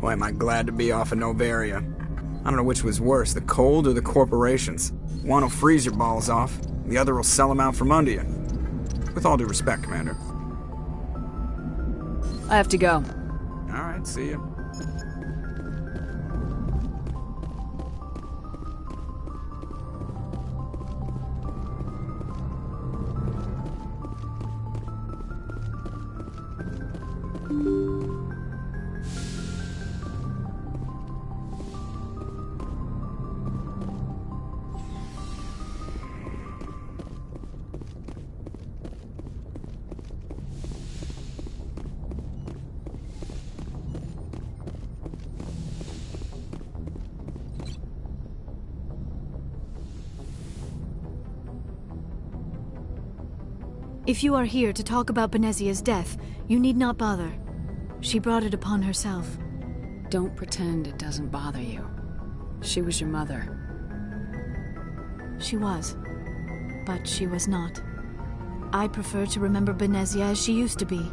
Boy, am I glad to be off of Novaria. I don't know which was worse, the cold or the corporations. One will freeze your balls off, the other will sell them out from under you. With all due respect, Commander. I have to go. Alright, see ya. If you are here to talk about Benezia's death, you need not bother. She brought it upon herself. Don't pretend it doesn't bother you. She was your mother. She was. But she was not. I prefer to remember Benezia as she used to be,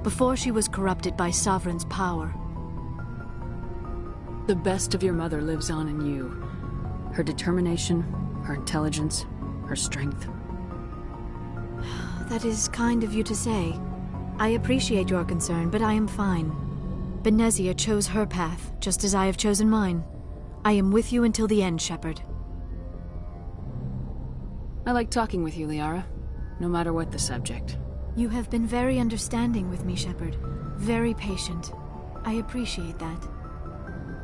before she was corrupted by Sovereign's power. The best of your mother lives on in you. Her determination, her intelligence, her strength. That is kind of you to say. I appreciate your concern, but I am fine. Benezia chose her path, just as I have chosen mine. I am with you until the end, Shepard. I like talking with you, Liara, no matter what the subject. You have been very understanding with me, Shepard. Very patient. I appreciate that.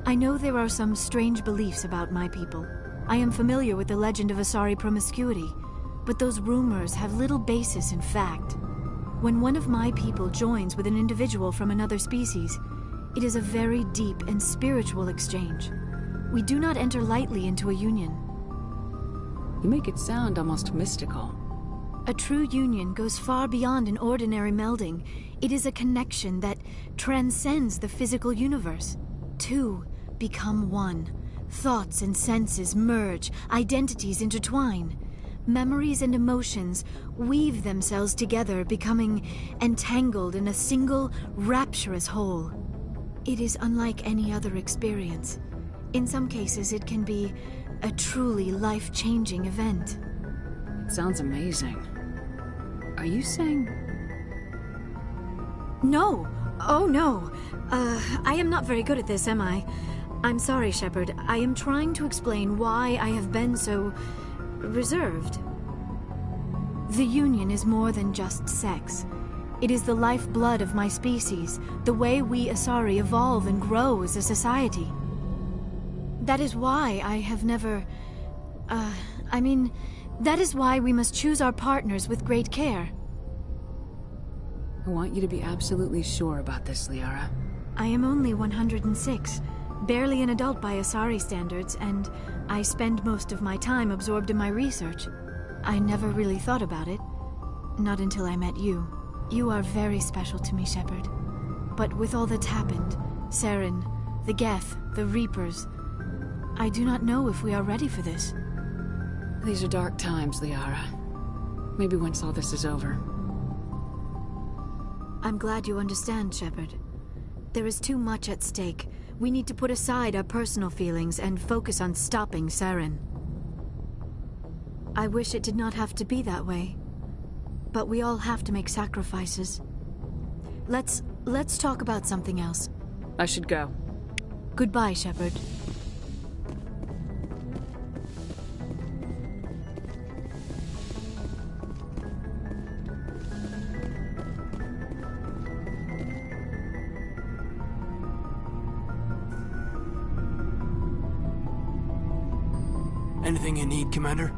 I know there are some strange beliefs about my people. I am familiar with the legend of Asari promiscuity, but those rumors have little basis in fact. When one of my people joins with an individual from another species, it is a very deep and spiritual exchange. We do not enter lightly into a union. You make it sound almost mystical. A true union goes far beyond an ordinary melding. It is a connection that transcends the physical universe. Two become one. Thoughts and senses merge, identities intertwine. Memories and emotions weave themselves together, becoming entangled in a single, rapturous whole. It is unlike any other experience. In some cases, it can be a truly life-changing event. It sounds amazing. Are you saying... No! Oh, no! I am not very good at this, am I? I'm sorry, Shepard. I am trying to explain why I have been so... reserved. The Union is more than just sex. It is the lifeblood of my species, the way we Asari evolve and grow as a society. That is why I have never... that is why we must choose our partners with great care. I want you to be absolutely sure about this, Liara. I am only 106, barely an adult by Asari standards, and I spend most of my time absorbed in my research. I never really thought about it. Not until I met you. You are very special to me, Shepard. But with all that's happened, Saren, the Geth, the Reapers, I do not know if we are ready for this. These are dark times, Liara. Maybe once all this is over. I'm glad you understand, Shepard. There is too much at stake. We need to put aside our personal feelings and focus on stopping Saren. I wish it did not have to be that way. But we all have to make sacrifices. Let's talk about something else. I should go. Goodbye, Shepard. Anything you need, Commander?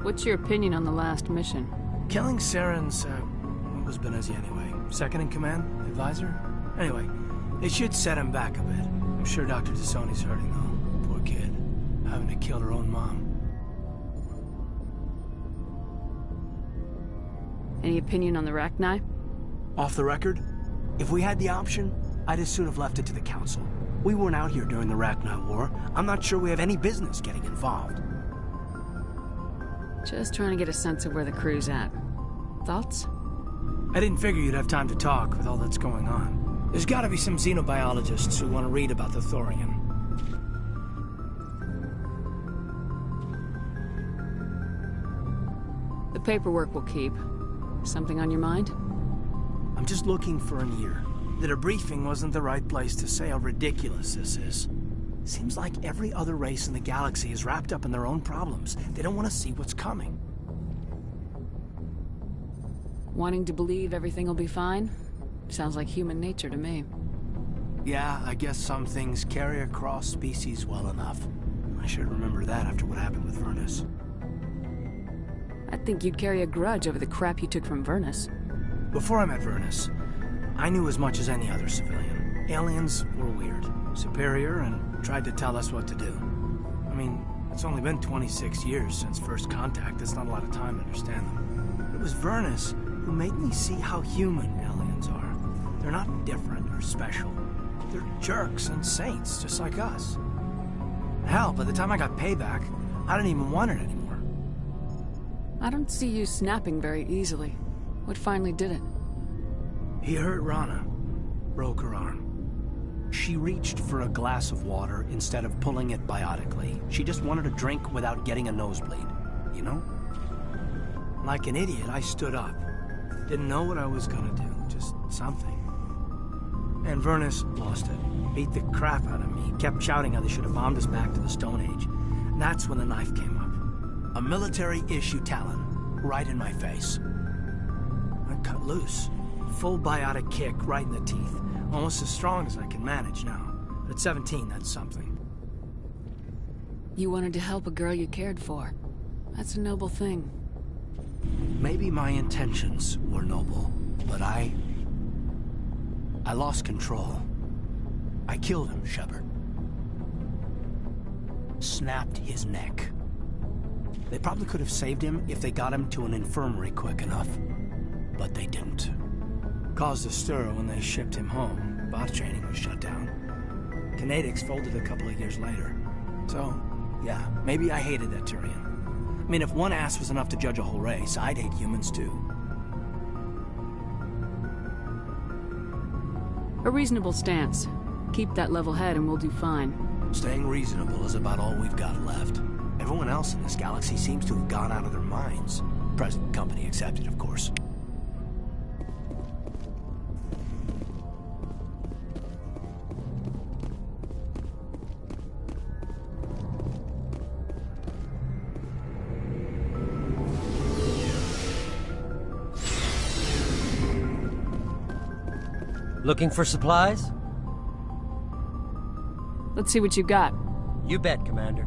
What's your opinion on the last mission? Killing Saren's, what was Benezia anyway? Second in command? Advisor? Anyway, it should set him back a bit. I'm sure Dr. Tassoni's hurting, though. Poor kid. Having to kill her own mom. Any opinion on the Rachni? Off the record, if we had the option, I'd as soon have left it to the Council. We weren't out here during the Rachni War. I'm not sure we have any business getting involved. Just trying to get a sense of where the crew's at. Thoughts? I didn't figure you'd have time to talk with all that's going on. There's gotta be some xenobiologists who want to read about the Thorian. The paperwork will keep. Something on your mind? I'm just looking for an ear. The debriefing wasn't the right place to say how ridiculous this is. Seems like every other race in the galaxy is wrapped up in their own problems. They don't want to see what's coming. Wanting to believe everything will be fine? Sounds like human nature to me. Yeah, I guess some things carry across species well enough. I should remember that after what happened with Vernus. I think you'd carry a grudge over the crap you took from Vernus. Before I met Vernus, I knew as much as any other civilian. Aliens were weird, superior, and tried to tell us what to do. I mean, it's only been 26 years since first contact. That's not a lot of time to understand them. It was Vernus who made me see how human aliens are. They're not different or special. They're jerks and saints, just like us. Hell, by the time I got payback, I didn't even want it anymore. I don't see you snapping very easily. What finally did it? He hurt Rana. Broke her arm. She reached for a glass of water instead of pulling it biotically. She just wanted a drink without getting a nosebleed, you know? Like an idiot, I stood up. Didn't know what I was gonna do, just something. And Vernus lost it. Beat the crap out of me. Kept shouting how they should have bombed us back to the Stone Age. And that's when the knife came up. A military-issue talon, right in my face. I cut loose. Full biotic kick right in the teeth. Almost as strong as I can manage now. But at 17, that's something. You wanted to help a girl you cared for. That's a noble thing. Maybe my intentions were noble, but I lost control. I killed him, Shepard. Snapped his neck. They probably could have saved him if they got him to an infirmary quick enough. But they didn't. Caused a stir when they shipped him home. Bot training was shut down. Kinetics folded a couple of years later. So, yeah, maybe I hated that Turian. I mean, if one ass was enough to judge a whole race, I'd hate humans too. A reasonable stance. Keep that level head and we'll do fine. Staying reasonable is about all we've got left. Everyone else in this galaxy seems to have gone out of their minds. Present company accepted, of course. Looking for supplies? Let's see what you got. You bet, Commander.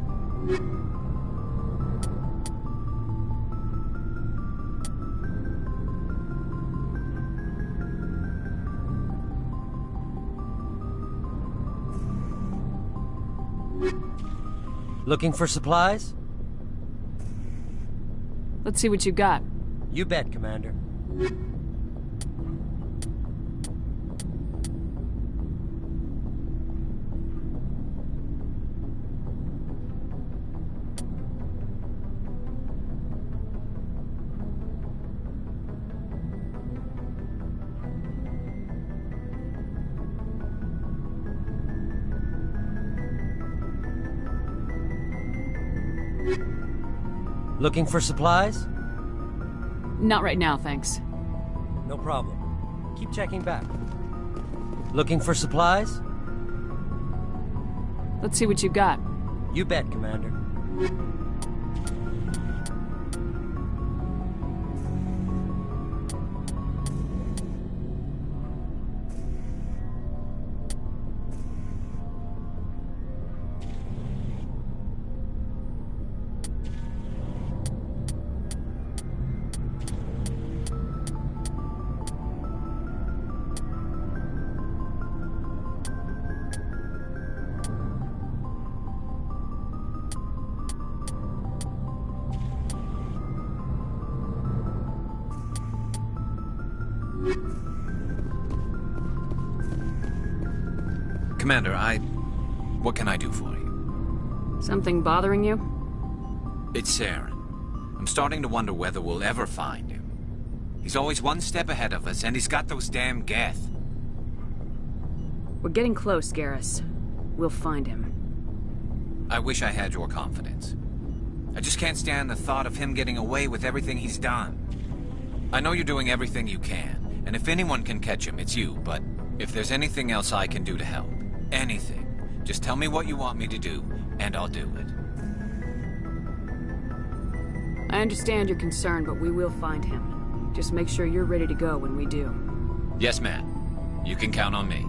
Looking for supplies? Let's see what you got. You bet, Commander. Looking for supplies? Not right now, thanks. No problem. Keep checking back. Looking for supplies? Let's see what you got. You bet, Commander. Commander, what can I do for you? Something bothering you? It's Saren. I'm starting to wonder whether we'll ever find him. He's always one step ahead of us, and he's got those damn Geth. We're getting close, Garrus. We'll find him. I wish I had your confidence. I just can't stand the thought of him getting away with everything he's done. I know you're doing everything you can, and if anyone can catch him, it's you, but if there's anything else I can do to help, anything, just tell me what you want me to do, and I'll do it. I understand your concern, but we will find him. Just make sure you're ready to go when we do. Yes, ma'am. You can count on me.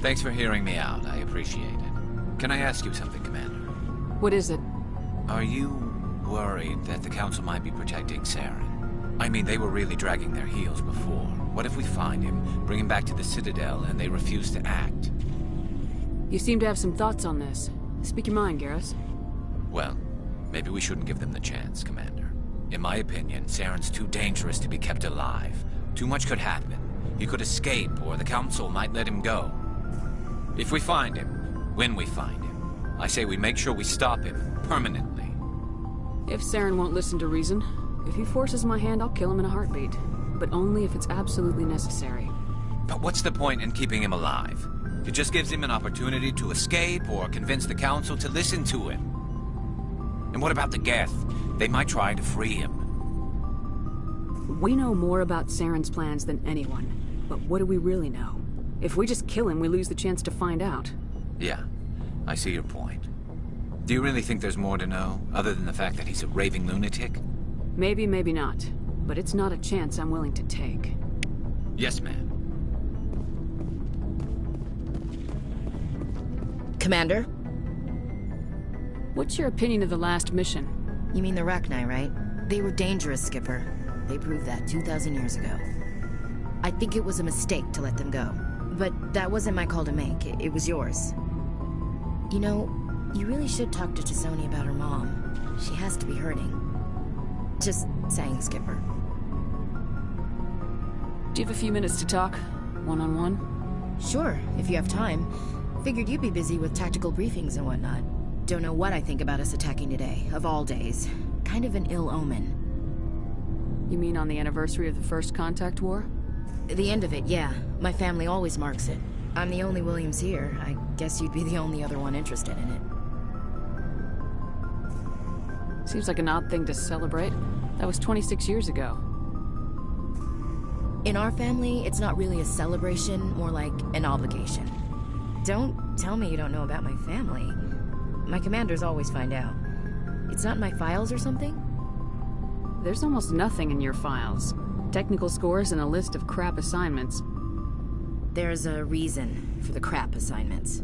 Thanks for hearing me out. I appreciate it. Can I ask you something, Commander? What is it? Are you worried that the Council might be protecting Saren? I mean, they were really dragging their heels before. What if we find him, bring him back to the Citadel, and they refuse to act? You seem to have some thoughts on this. Speak your mind, Garrus. Well, maybe we shouldn't give them the chance, Commander. In my opinion, Saren's too dangerous to be kept alive. Too much could happen. He could escape, or the Council might let him go. If we find him, when we find him, I say we make sure we stop him, permanently. If Saren won't listen to reason, if he forces my hand, I'll kill him in a heartbeat. But only if it's absolutely necessary. But what's the point in keeping him alive? It just gives him an opportunity to escape or convince the Council to listen to him. And what about the Geth? They might try to free him. We know more about Saren's plans than anyone. But what do we really know? If we just kill him, we lose the chance to find out. Yeah, I see your point. Do you really think there's more to know, other than the fact that he's a raving lunatic? Maybe, maybe not. But it's not a chance I'm willing to take. Yes, ma'am. Commander? What's your opinion of the last mission? You mean the Rachni, right? They were dangerous, Skipper. They proved that 2,000 years ago. I think it was a mistake to let them go. But that wasn't my call to make. It was yours. You know, you really should talk to T'Soni about her mom. She has to be hurting. Just saying, Skipper. Do you have a few minutes to talk? One-on-one? Sure, if you have time. Figured you'd be busy with tactical briefings and whatnot. Don't know what I think about us attacking today, of all days. Kind of an ill omen. You mean on the anniversary of the first contact war? The end of it, yeah. My family always marks it. I'm the only Williams here. I guess you'd be the only other one interested in it. Seems like an odd thing to celebrate. That was 26 years ago. In our family, it's not really a celebration, more like an obligation. Don't tell me you don't know about my family. My commanders always find out. It's not in my files or something? There's almost nothing in your files. Technical scores and a list of crap assignments. There's a reason for the crap assignments.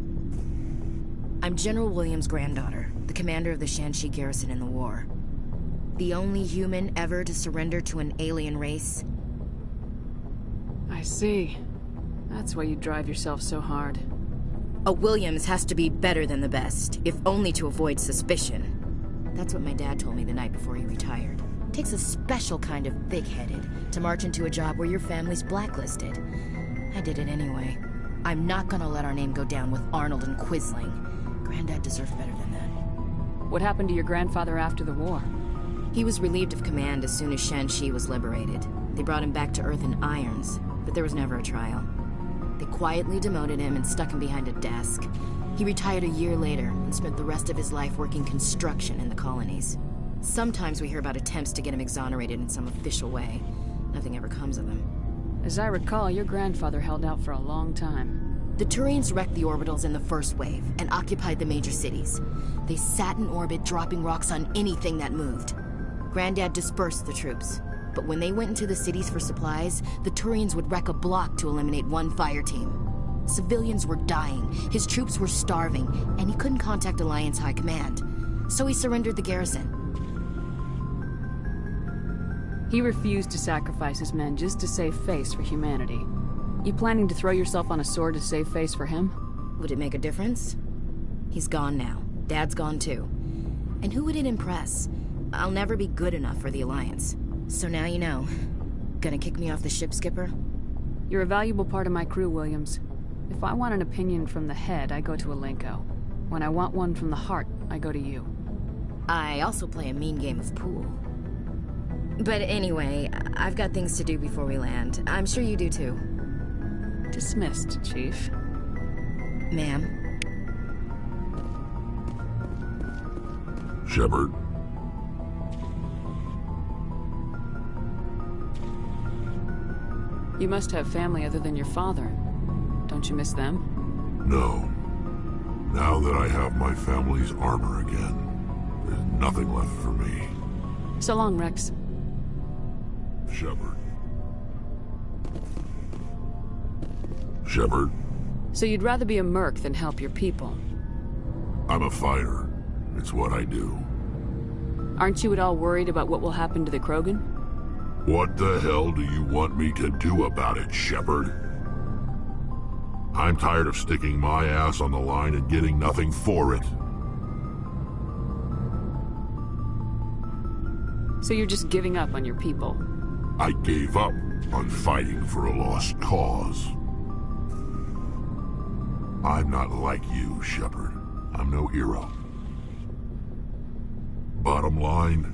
I'm General Williams' granddaughter, the commander of the Shanxi garrison in the war. The only human ever to surrender to an alien race. I see. That's why you drive yourself so hard. A Williams has to be better than the best, if only to avoid suspicion. That's what my dad told me the night before he retired. Takes a special kind of thick-headed to march into a job where your family's blacklisted. I did it anyway. I'm not gonna let our name go down with Arnold and Quisling. Granddad deserved better than that. What happened to your grandfather after the war? He was relieved of command as soon as Shanxi was liberated. They brought him back to Earth in irons, but there was never a trial. They quietly demoted him and stuck him behind a desk. He retired a year later and spent the rest of his life working construction in the colonies. Sometimes we hear about attempts to get him exonerated in some official way. Nothing ever comes of them. As I recall, your grandfather held out for a long time. The Turians wrecked the orbitals in the first wave and occupied the major cities. They sat in orbit, dropping rocks on anything that moved. Granddad dispersed the troops. But when they went into the cities for supplies, the Turians would wreck a block to eliminate one fire team. Civilians were dying, his troops were starving, and he couldn't contact Alliance High Command. So he surrendered the garrison. He refused to sacrifice his men just to save face for humanity. You planning to throw yourself on a sword to save face for him? Would it make a difference? He's gone now. Dad's gone too. And who would it impress? I'll never be good enough for the Alliance. So now you know. Gonna kick me off the ship, Skipper? You're a valuable part of my crew, Williams. If I want an opinion from the head, I go to Alenko. When I want one from the heart, I go to you. I also play a mean game of pool. But anyway, I've got things to do before we land. I'm sure you do too. Dismissed, Chief. Ma'am. Shepard. You must have family other than your father. Don't you miss them? No. Now that I have my family's armor again, there's nothing left for me. So long, Rex. Shepard. Shepard. So you'd rather be a merc than help your people? I'm a fighter. It's what I do. Aren't you at all worried about what will happen to the Krogan? What the hell do you want me to do about it, Shepard? I'm tired of sticking my ass on the line and getting nothing for it. So you're just giving up on your people? I gave up on fighting for a lost cause. I'm not like you, Shepard. I'm no hero. Bottom line,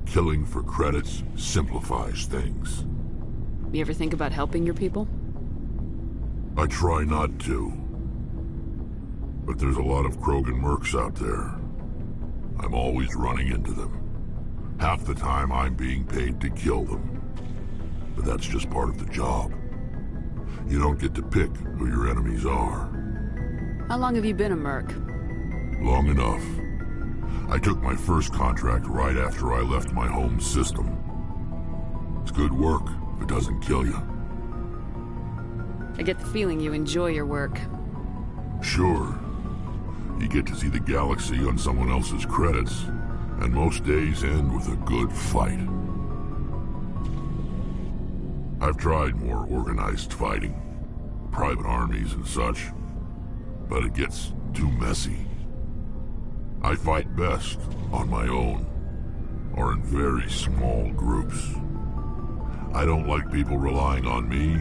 killing for credits simplifies things. You ever think about helping your people? I try not to. But there's a lot of Krogan mercs out there. I'm always running into them. Half the time I'm being paid to kill them. But that's just part of the job. You don't get to pick who your enemies are. How long have you been a merc? Long enough. I took my first contract right after I left my home system. It's good work if it doesn't kill you. I get the feeling you enjoy your work. Sure. You get to see the galaxy on someone else's credits, and most days end with a good fight. I've tried more organized fighting, private armies and such, but it gets too messy. I fight best on my own, or in very small groups. I don't like people relying on me,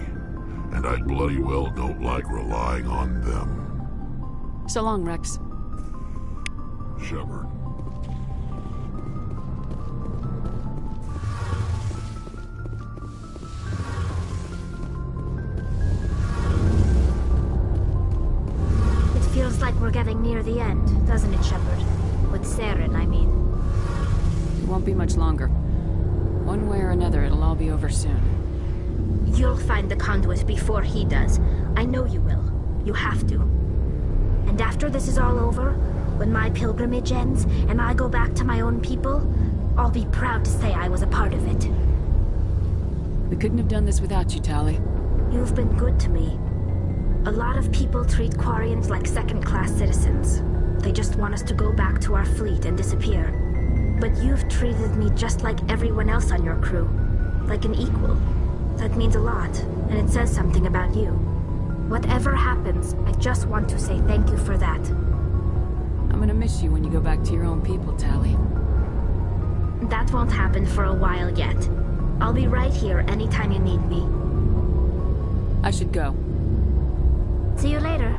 and I bloody well don't like relying on them. So long, Rex. Shepard. It feels like we're getting near the end, doesn't it, Shepard? With Saren, I mean. It won't be much longer. One way or another, it'll all be over soon. You'll find the conduit before he does. I know you will. You have to. And after this is all over, when my pilgrimage ends and I go back to my own people, I'll be proud to say I was a part of it. We couldn't have done this without you, Tali. You've been good to me. A lot of people treat Quarians like second-class citizens. They just want us to go back to our fleet and disappear. But you've treated me just like everyone else on your crew. Like an equal. That means a lot, and it says something about you. Whatever happens, I just want to say thank you for that. I'm gonna miss you when you go back to your own people, Tali. That won't happen for a while yet. I'll be right here anytime you need me. I should go. See you later.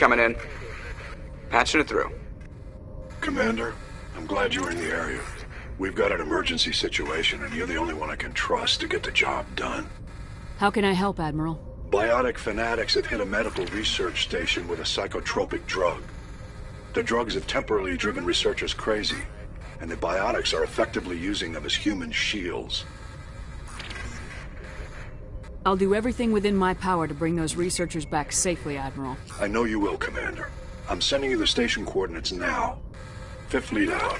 coming in. Patching it through. Commander, I'm glad you're in the area. We've got an emergency situation, and you're the only one I can trust to get the job done. How can I help, Admiral? Biotic fanatics have hit a medical research station with a psychotropic drug. The drugs have temporarily driven researchers crazy, and the biotics are effectively using them as human shields. I'll do everything within my power to bring those researchers back safely, Admiral. I know you will, Commander. I'm sending you the station coordinates now. Fifth Fleet out.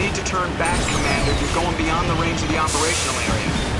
need to turn back, Commander. You're going beyond the range of the operational area.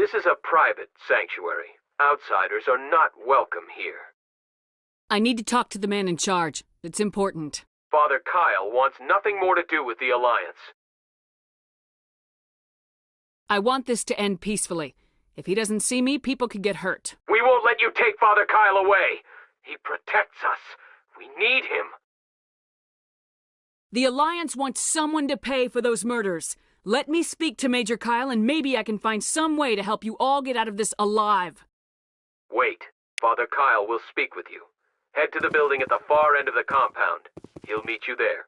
This is a private sanctuary. Outsiders are not welcome here. I need to talk to the man in charge. It's important. Father Kyle wants nothing more to do with the Alliance. I want this to end peacefully. If he doesn't see me, people could get hurt. We won't let you take Father Kyle away. He protects us. We need him. The Alliance wants someone to pay for those murders. Let me speak to Major Kyle, and maybe I can find some way to help you all get out of this alive. Wait. Father Kyle will speak with you. Head to the building at the far end of the compound. He'll meet you there.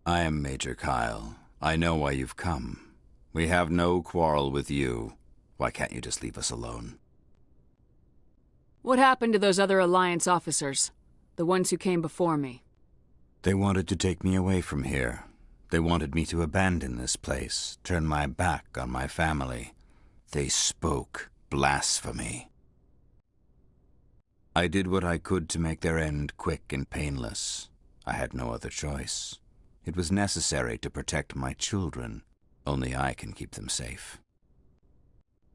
I am Major Kyle. I know why you've come. We have no quarrel with you. Why can't you just leave us alone? What happened to those other Alliance officers? The ones who came before me? They wanted to take me away from here. They wanted me to abandon this place, turn my back on my family. They spoke blasphemy. I did what I could to make their end quick and painless. I had no other choice. It was necessary to protect my children. Only I can keep them safe.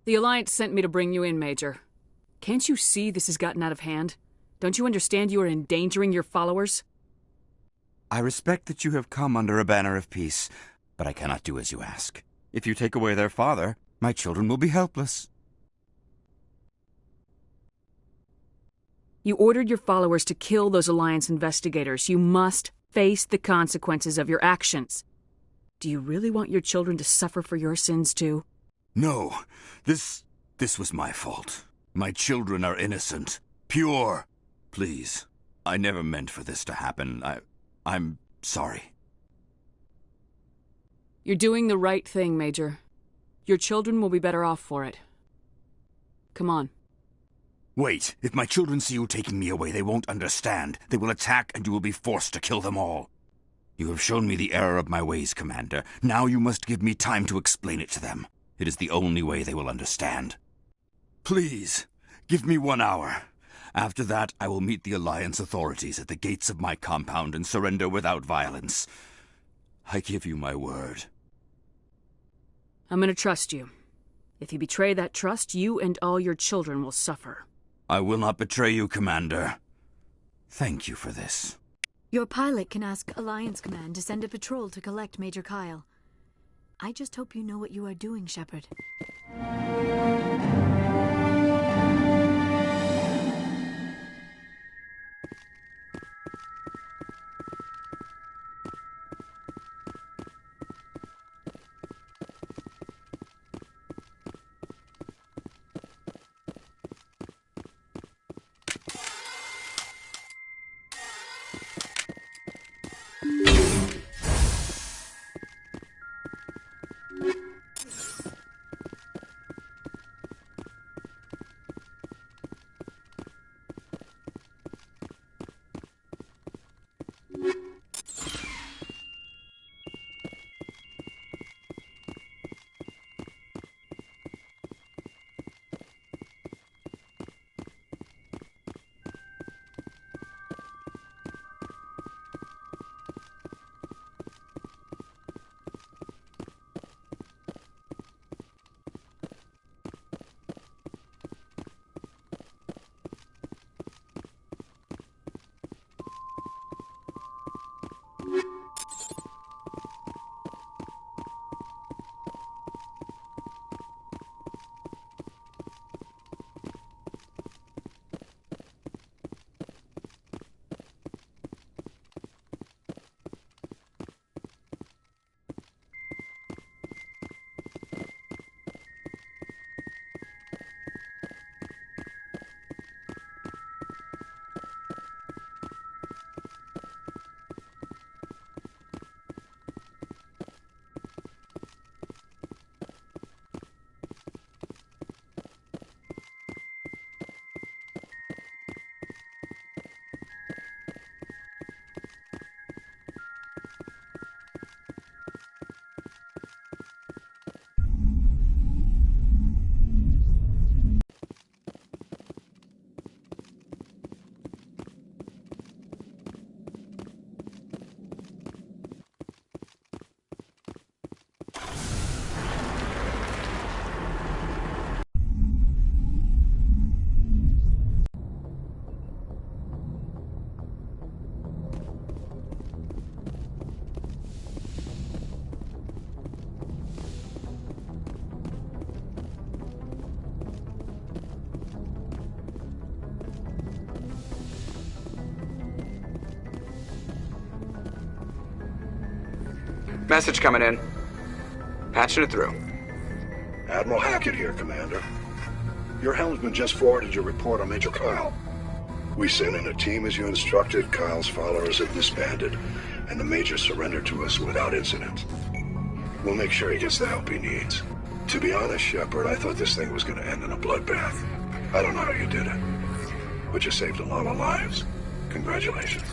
The Alliance sent me to bring you in, Major. Can't you see this has gotten out of hand? Don't you understand you are endangering your followers? I respect that you have come under a banner of peace, but I cannot do as you ask. If you take away their father, my children will be helpless. You ordered your followers to kill those Alliance investigators. You must face the consequences of your actions. Do you really want your children to suffer for your sins, too? No, this was my fault. My children are innocent, pure. Please, I never meant for this to happen. I'm sorry. You're doing the right thing, Major. Your children will be better off for it. Come on. Wait, if my children see you taking me away, they won't understand. They will attack and you will be forced to kill them all. You have shown me the error of my ways, Commander. Now you must give me time to explain it to them. It is the only way they will understand. Please, give me 1 hour. After that, I will meet the Alliance authorities at the gates of my compound and surrender without violence. I give you my word. I'm gonna trust you. If you betray that trust, you and all your children will suffer. I will not betray you, Commander. Thank you for this. Your pilot can ask Alliance Command to send a patrol to collect Major Kyle. I just hope you know what you are doing, Shepard. Message coming in. Patching it through. Admiral Hackett here, Commander. Your helmsman just forwarded your report on Major Kyle. We sent in a team as you instructed. Kyle's followers have disbanded. and the Major surrendered to us without incident. We'll make sure he gets the help he needs. To be honest, Shepard, I thought this thing was going to end in a bloodbath. I don't know how you did it, but you saved a lot of lives. Congratulations.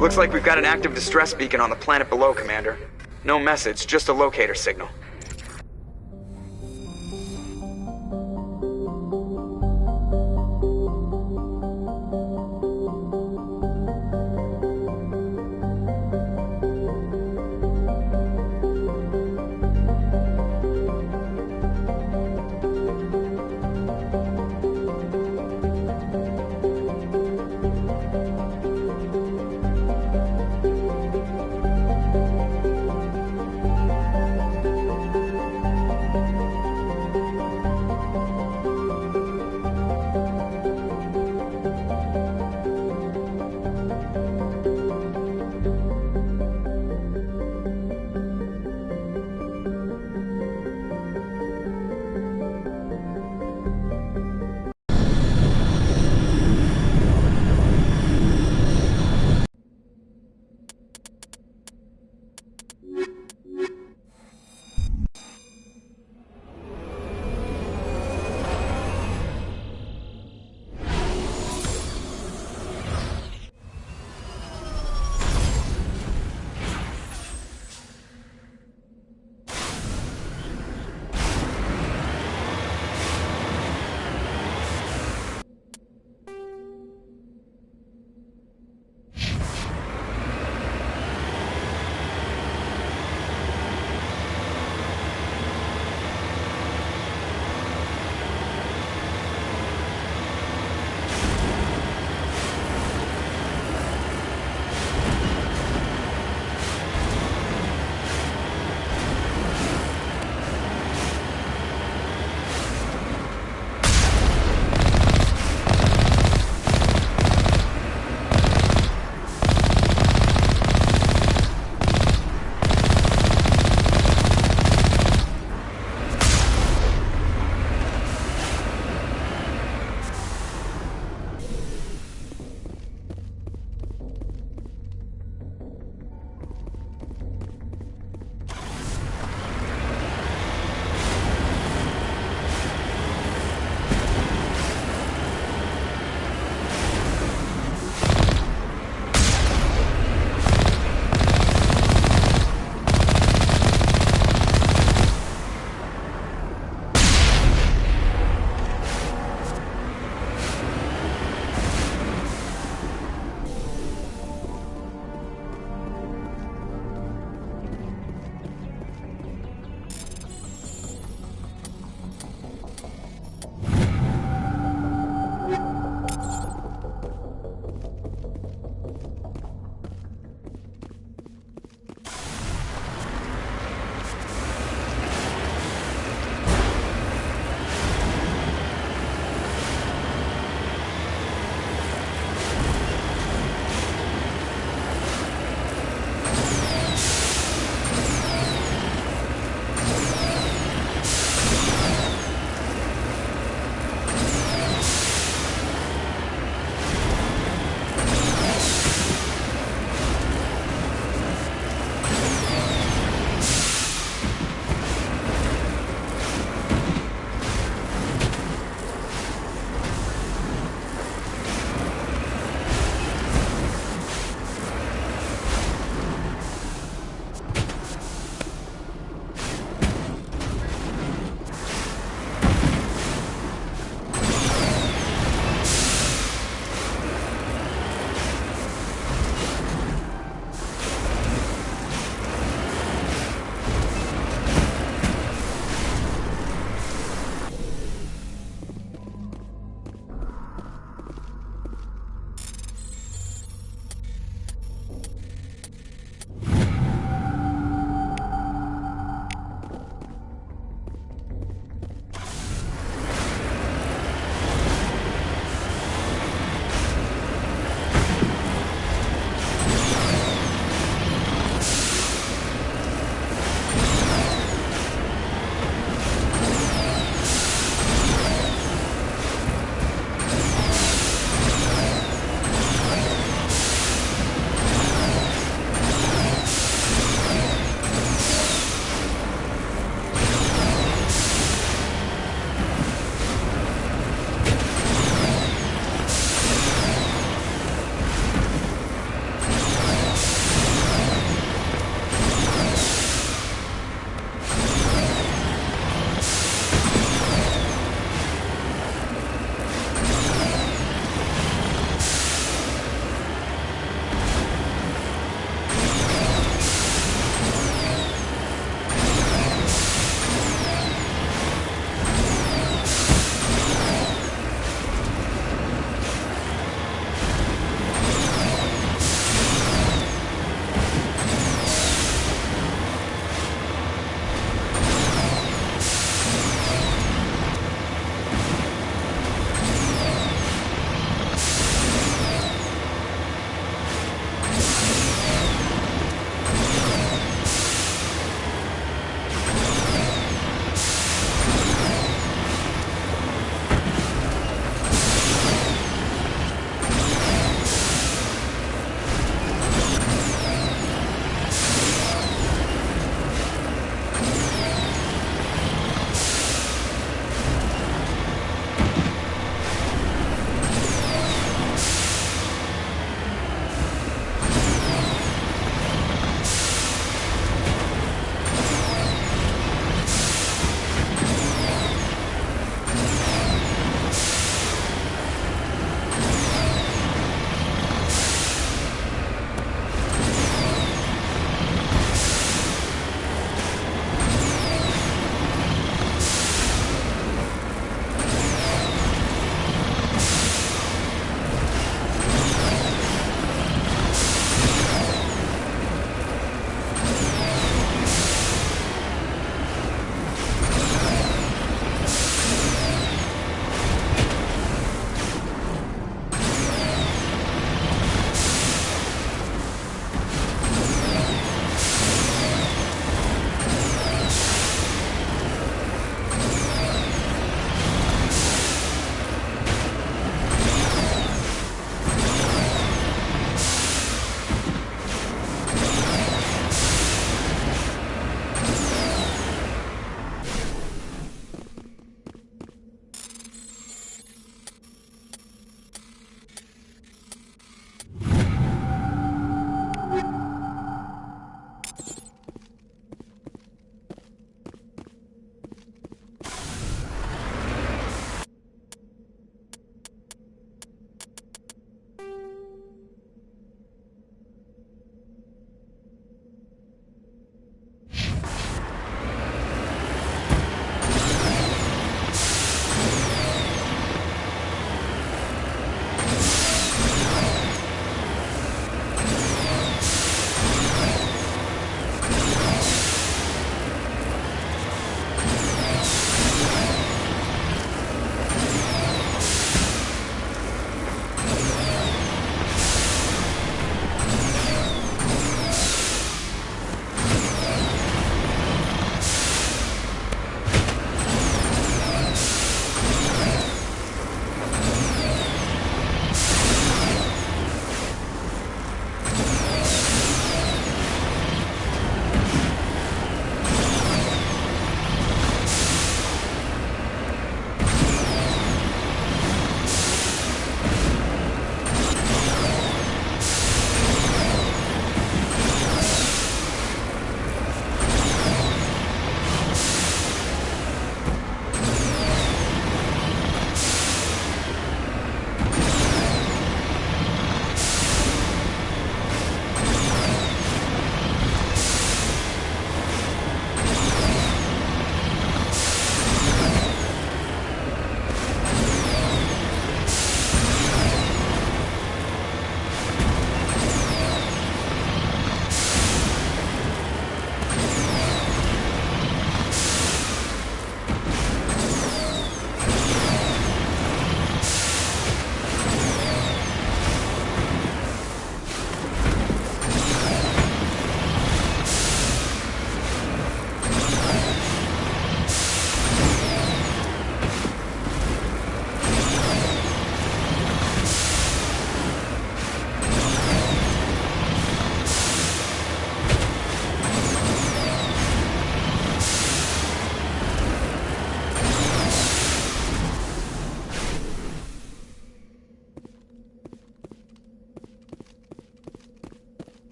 Looks like we've got an active distress beacon on the planet below, Commander. No message, just a locator signal.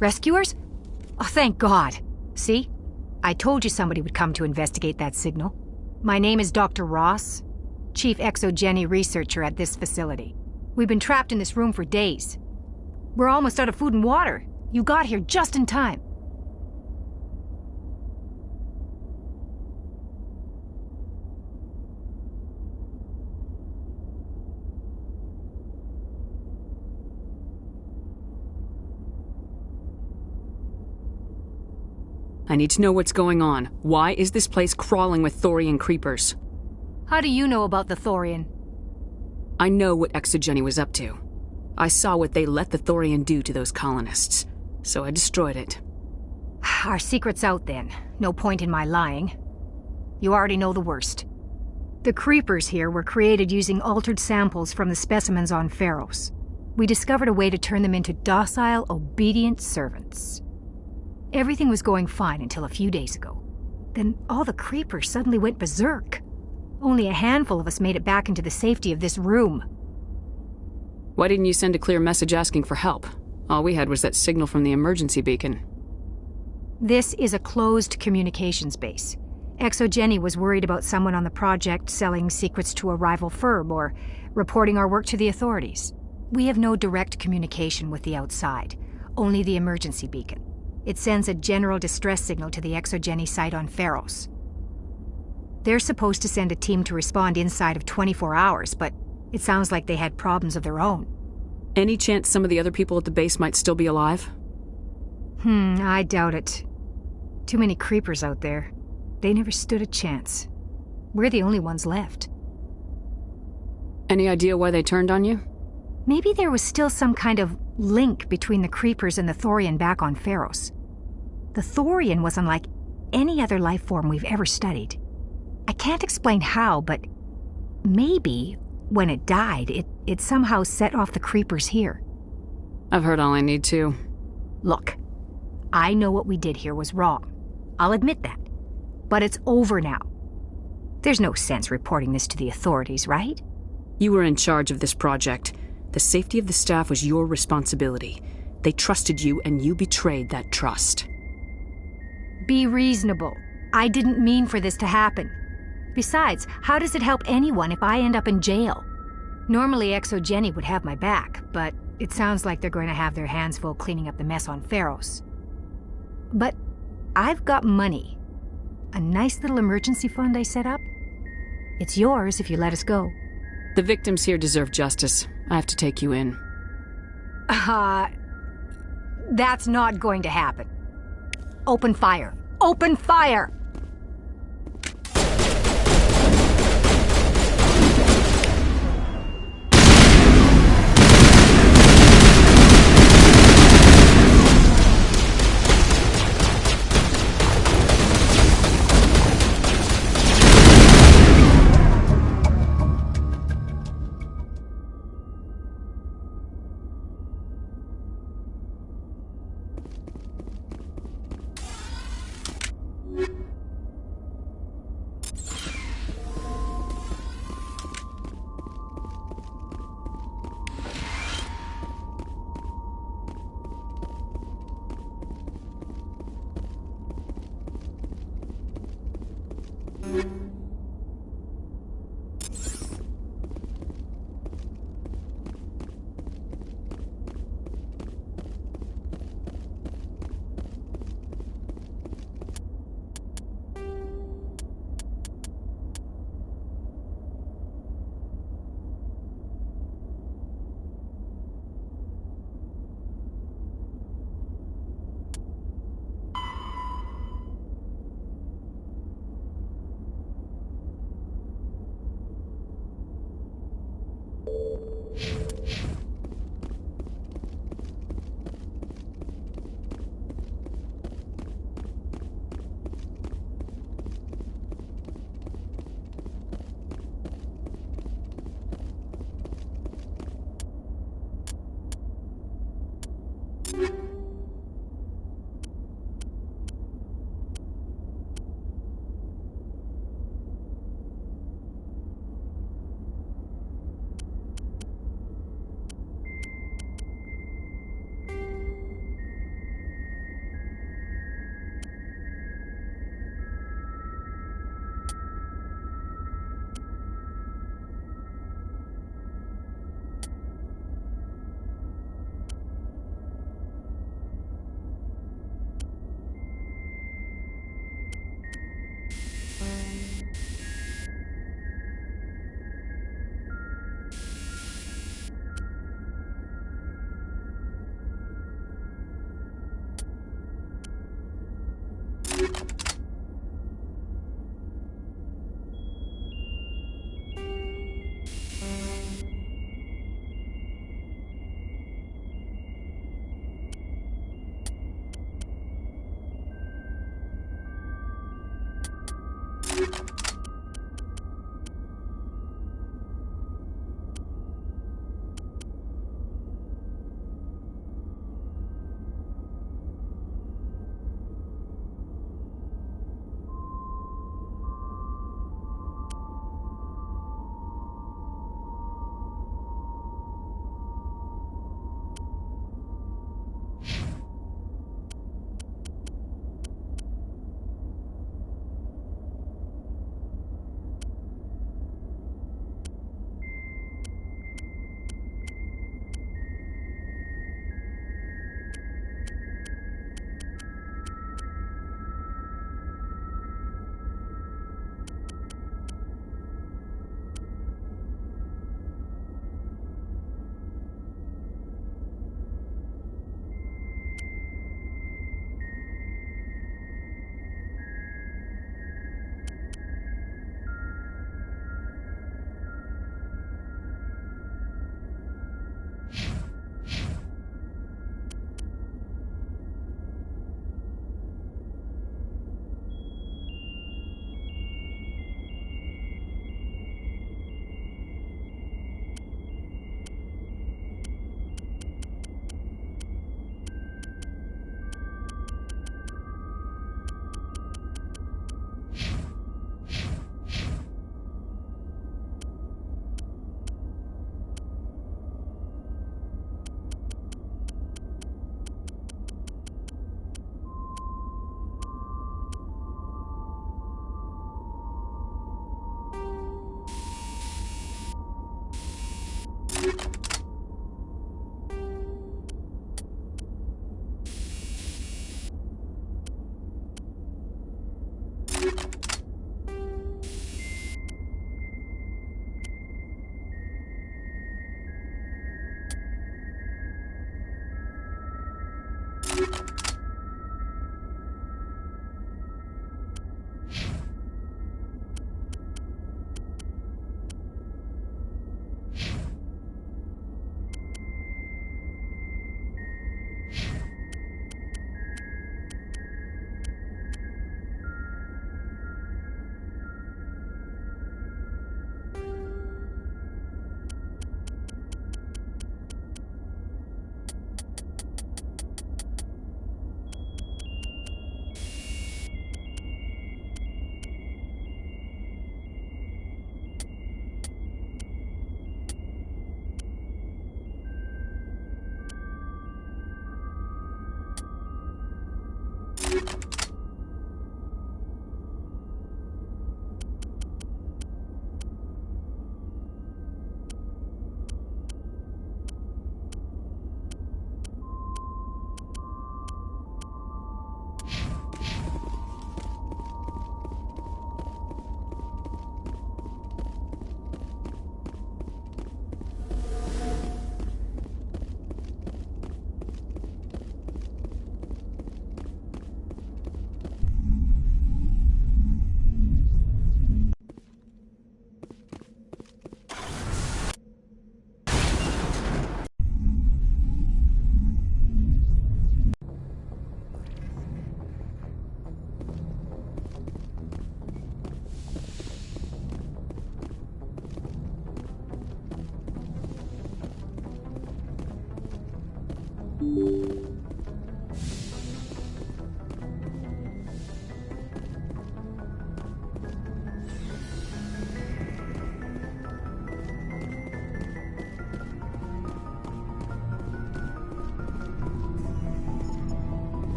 Rescuers? Oh, thank God. See? I told you somebody would come to investigate that signal. My name is Dr. Ross, Chief Exogeny Researcher at this facility. We've been trapped in this room for days. We're almost out of food and water. You got here just in time. I need to know what's going on. Why is this place crawling with Thorian creepers? How do you know about the Thorian? I know what Exogeny was up to. I saw what they let the Thorian do to those colonists, so I destroyed it. Our secret's out then. No point in my lying. You already know the worst. The creepers here were created using altered samples from the specimens on Pharos. We discovered a way to turn them into docile, obedient servants. Everything was going fine until a few days ago. Then all the creepers suddenly went berserk. Only a handful of us made it back into the safety of this room. Why didn't you send a clear message asking for help? All we had was that signal from the emergency beacon. This is a closed communications base. Exogeny was worried about someone on the project selling secrets to a rival firm or reporting our work to the authorities. We have no direct communication with the outside, only the emergency beacon. It sends a general distress signal to the Exogeny site on Pharos. They're supposed to send a team to respond inside of 24 hours, but it sounds like they had problems of their own. Any chance some of the other people at the base might still be alive? I doubt it. Too many creepers out there. They never stood a chance. We're the only ones left. Any idea why they turned on you? Maybe there was still some kind of link between the creepers and the Thorian back on Pharos. The Thorian was unlike any other life form we've ever studied. I can't explain how, but maybe when it died, it somehow set off the creepers here. I've heard all I need to. Look, I know what we did here was wrong. I'll admit that. But it's over now. There's no sense reporting this to the authorities, right? You were in charge of this project. The safety of the staff was your responsibility. They trusted you, and you betrayed that trust. Be reasonable. I didn't mean for this to happen. Besides, how does it help anyone if I end up in jail? Normally Exogeny would have my back, but it sounds like they're going to have their hands full cleaning up the mess on Pharos. But I've got money. A nice little emergency fund I set up. It's yours if you let us go. The victims here deserve justice. I have to take you in. That's not going to happen. Open fire. Open fire!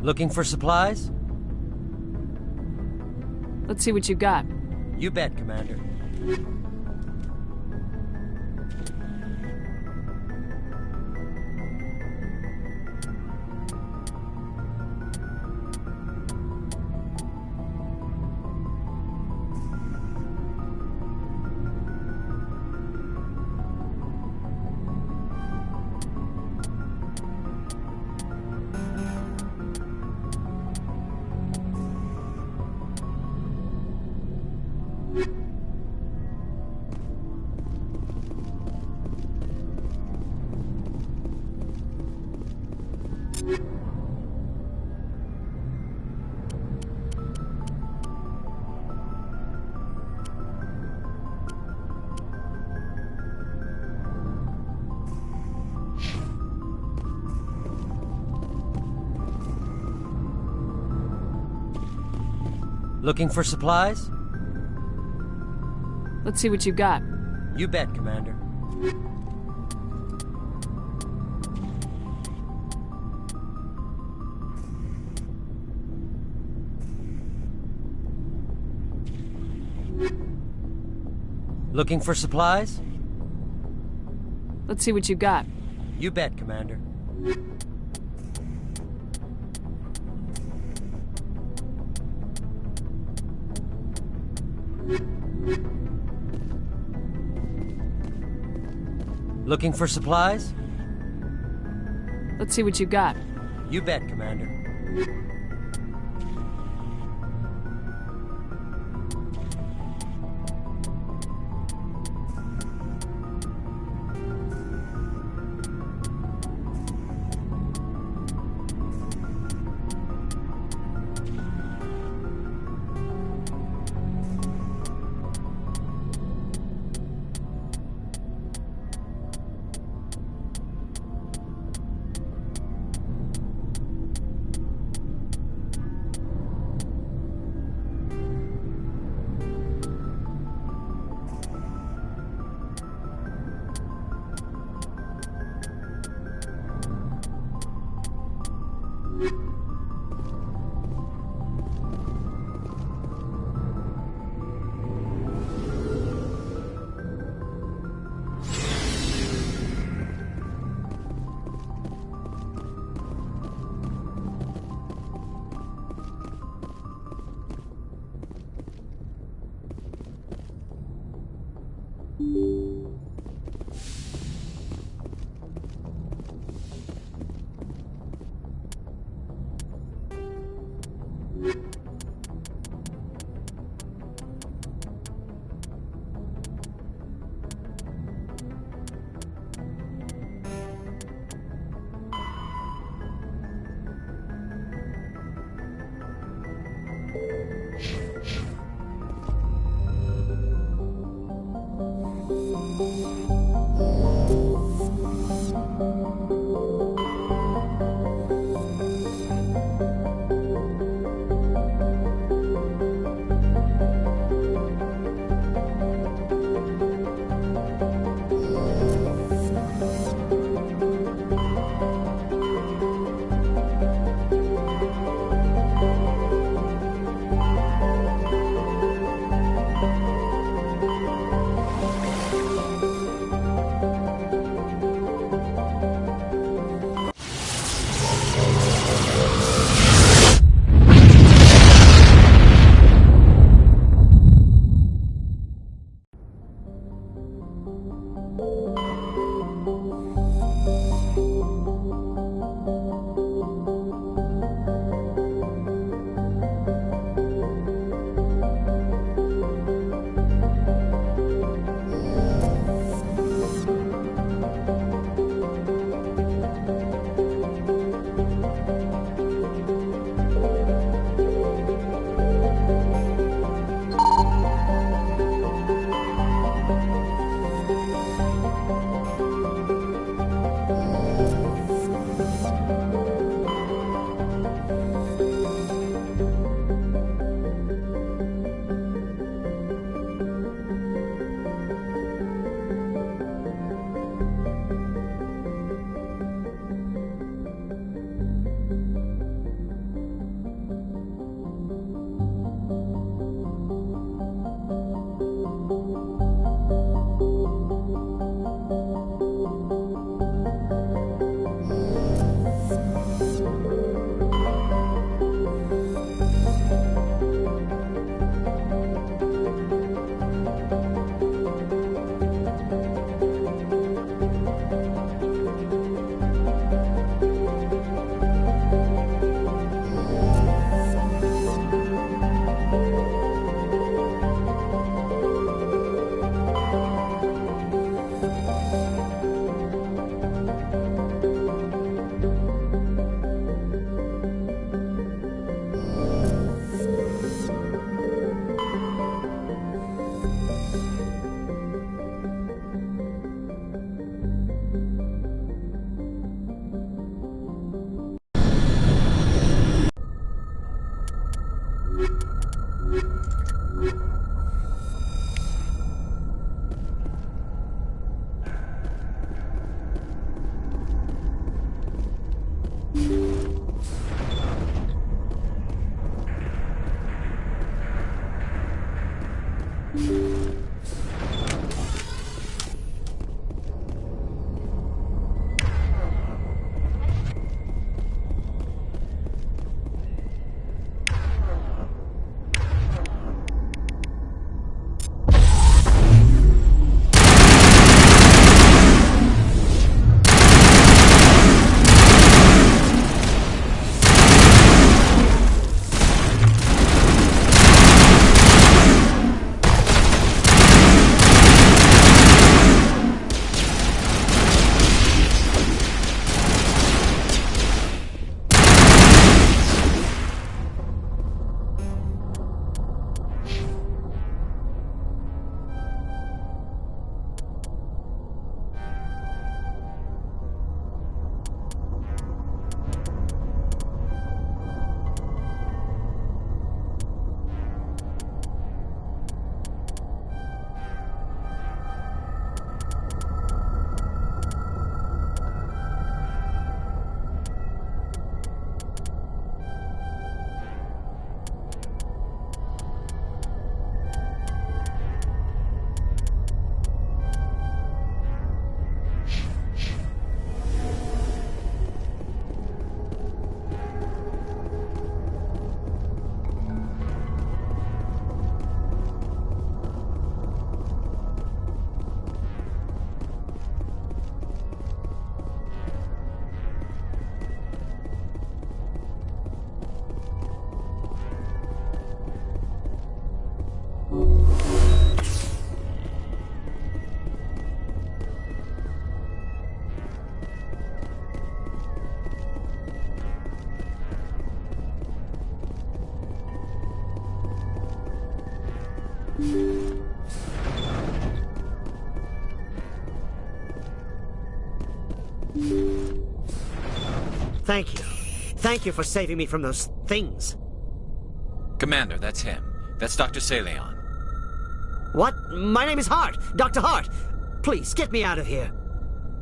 Looking for supplies? Let's see what you got. You bet, Commander. Looking for supplies? Let's see what you got. You bet, Commander. Looking for supplies? Let's see what you got. You bet, Commander. Looking for supplies? Let's see what you got. You bet, Commander. Thank you. Thank you for saving me from those things. Commander, that's him. That's Dr. Saleon. What? My name is Hart. Dr. Hart. Please, get me out of here.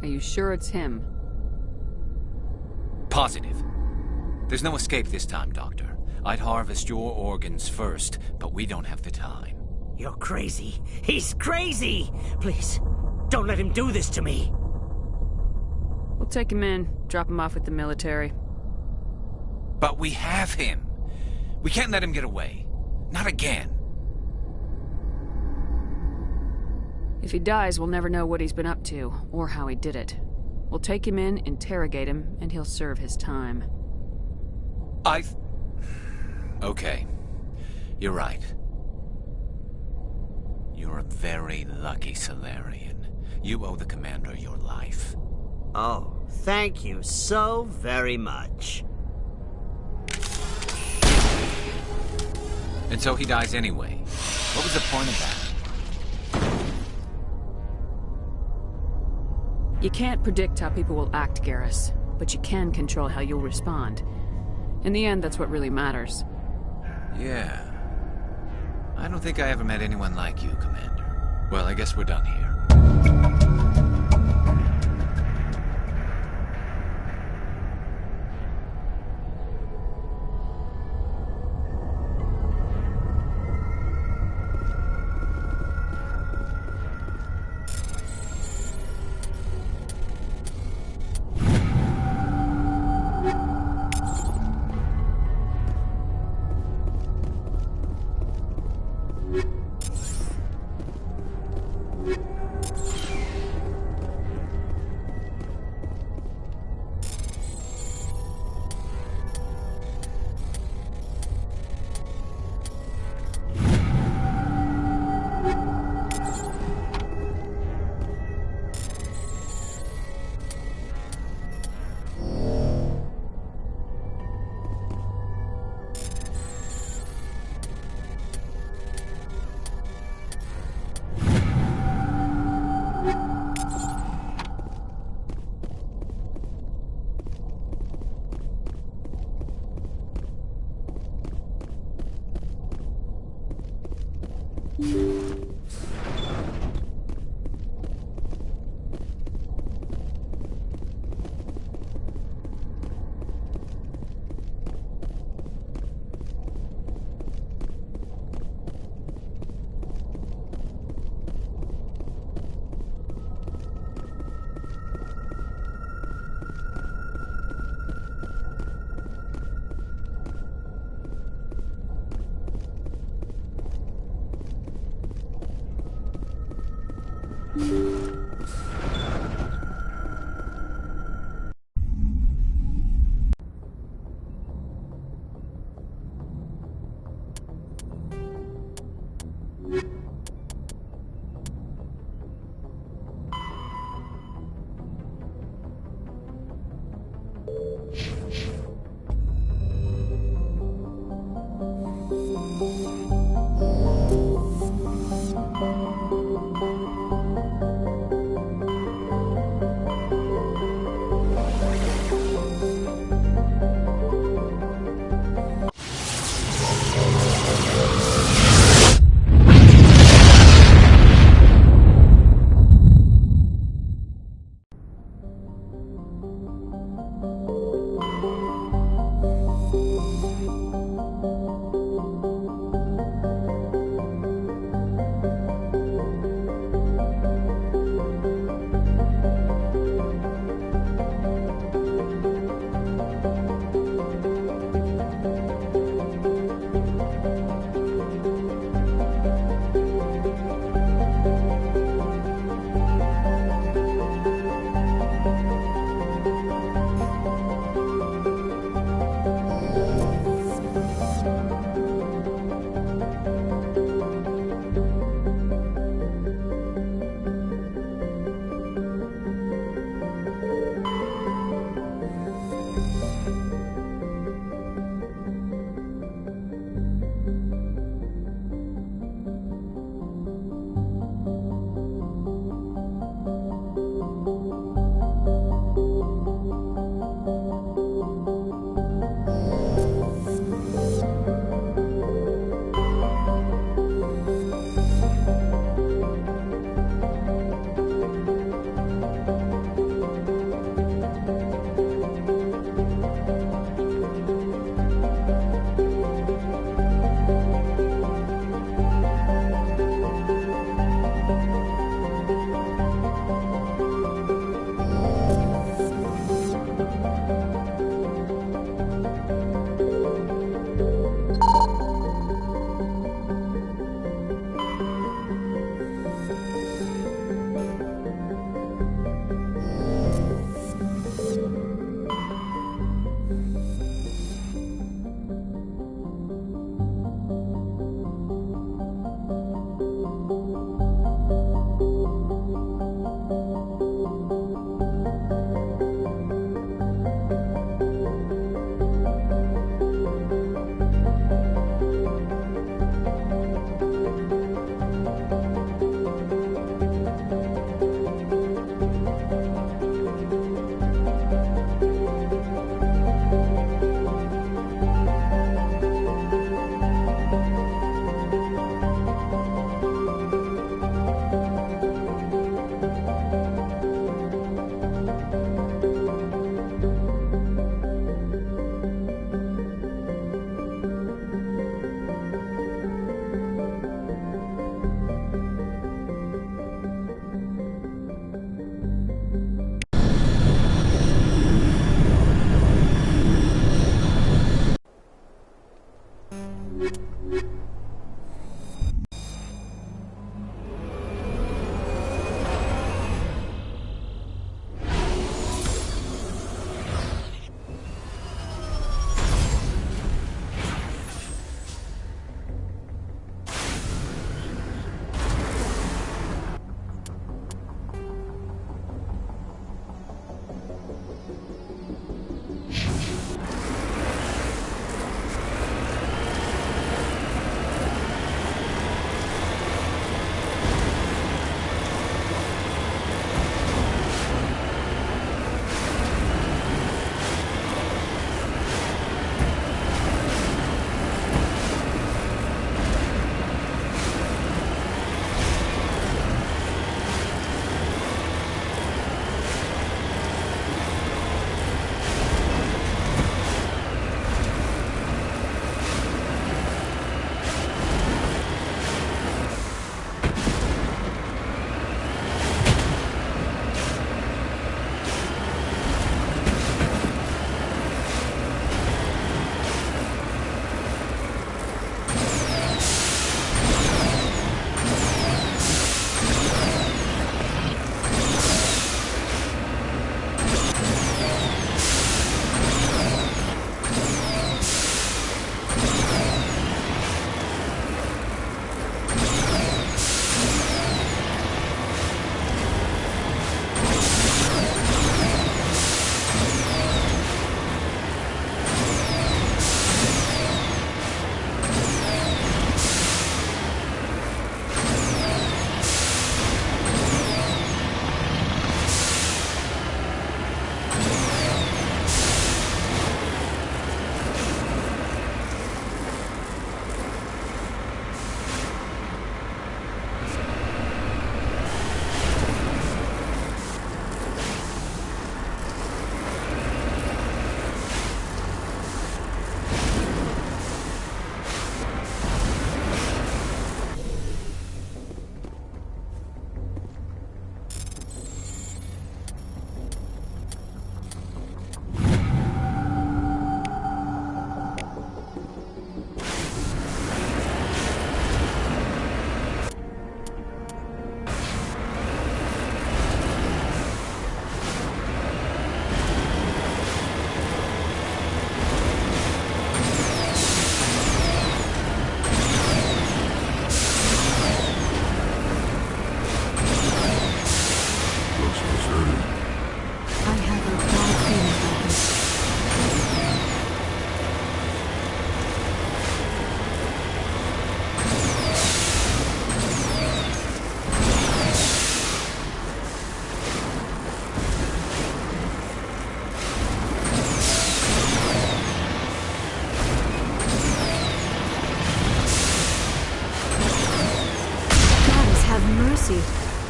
Are you sure it's him? Positive. There's no escape this time, Doctor. I'd harvest your organs first, but we don't have the time. You're crazy. He's crazy! Please, don't let him do this to me. We'll take him in, drop him off with the military. But we have him. We can't let him get away. Not again. If he dies, we'll never know what he's been up to, or how he did it. We'll take him in, interrogate him, and he'll serve his time. Okay. You're right. You're a very lucky Solarian. You owe the Commander your life. Oh, thank you so very much. And so he dies anyway. What was the point of that? You can't predict how people will act, Garrus, but you can control how you'll respond. In the end, that's what really matters. Yeah. I don't think I ever met anyone like you, Commander. Well, I guess we're done here.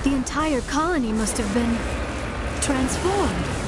The entire colony must have been transformed.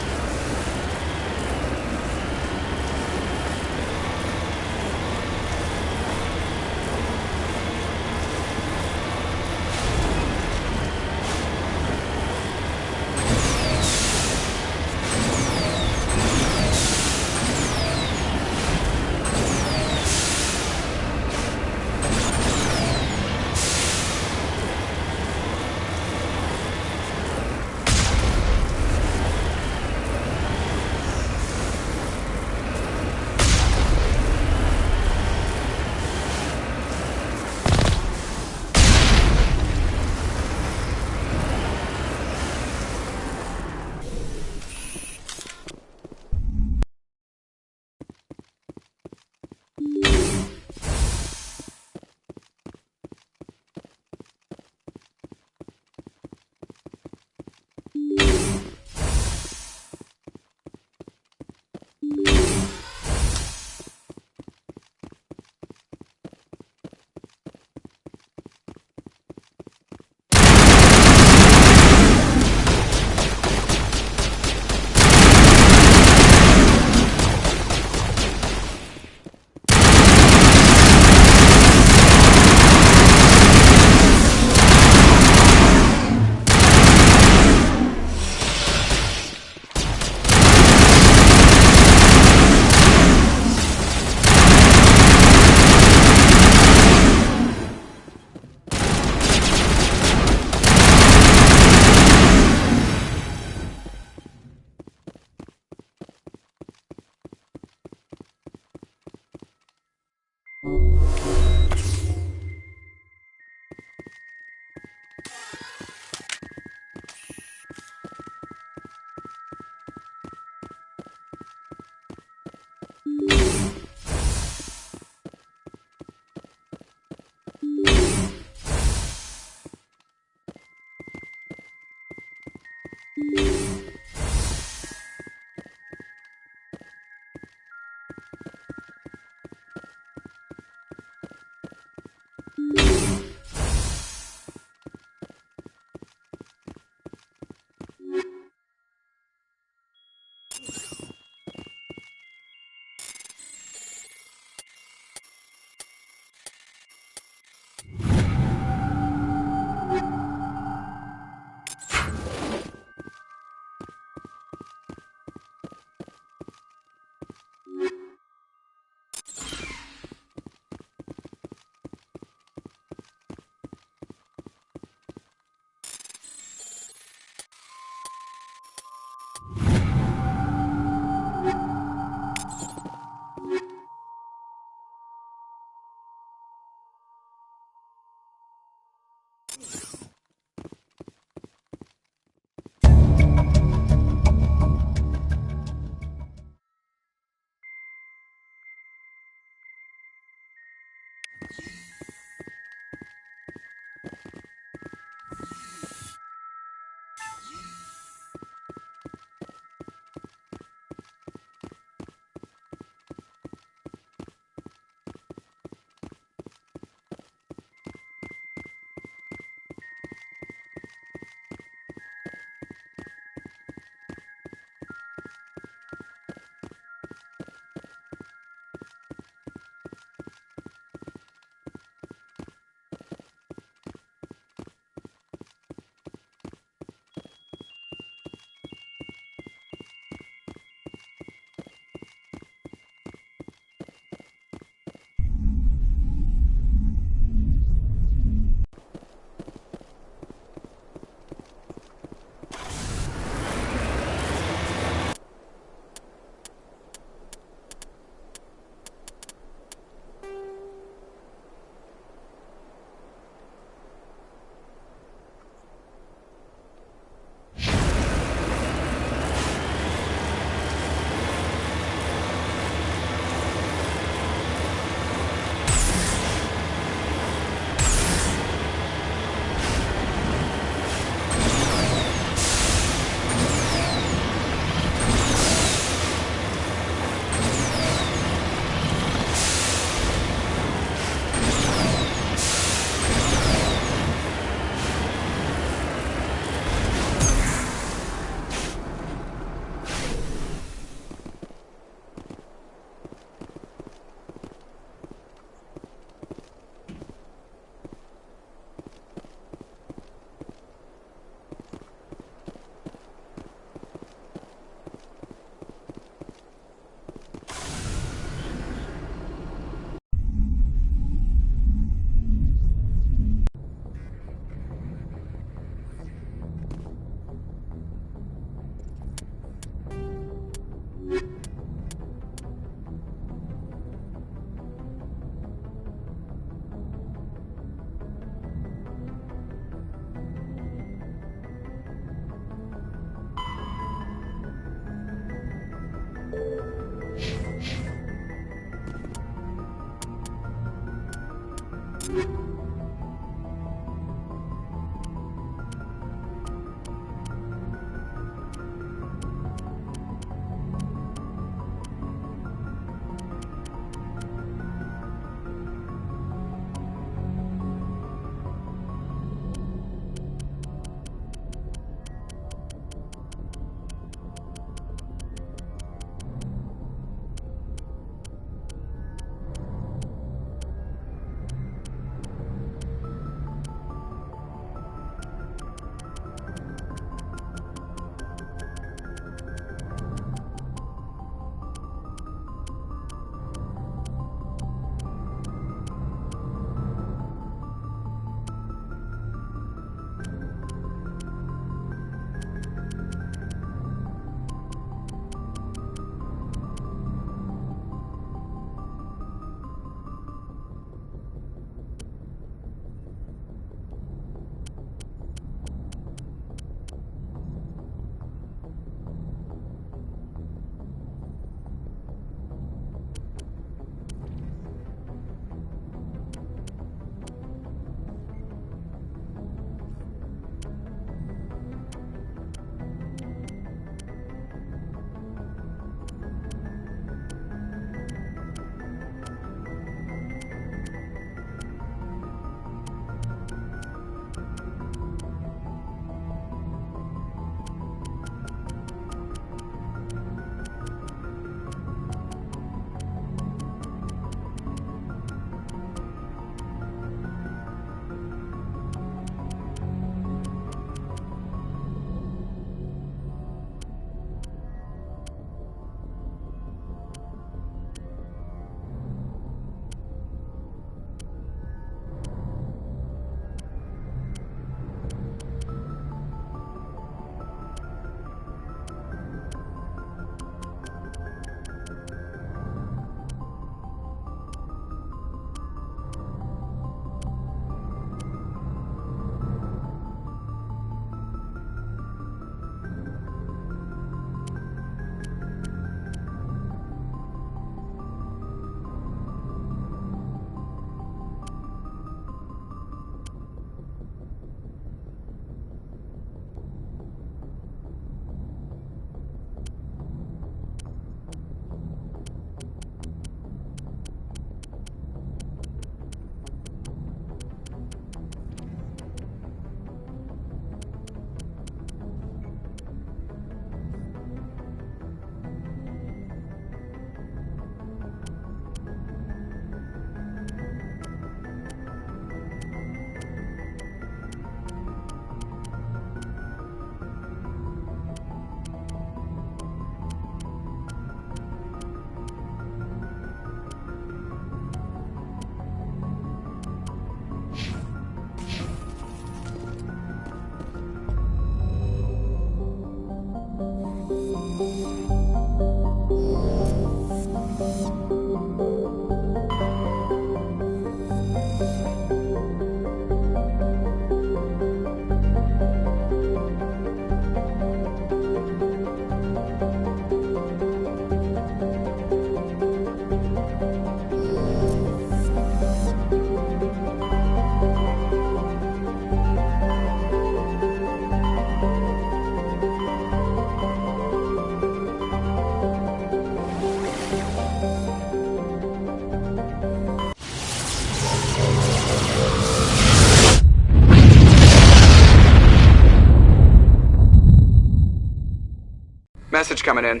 Message coming in.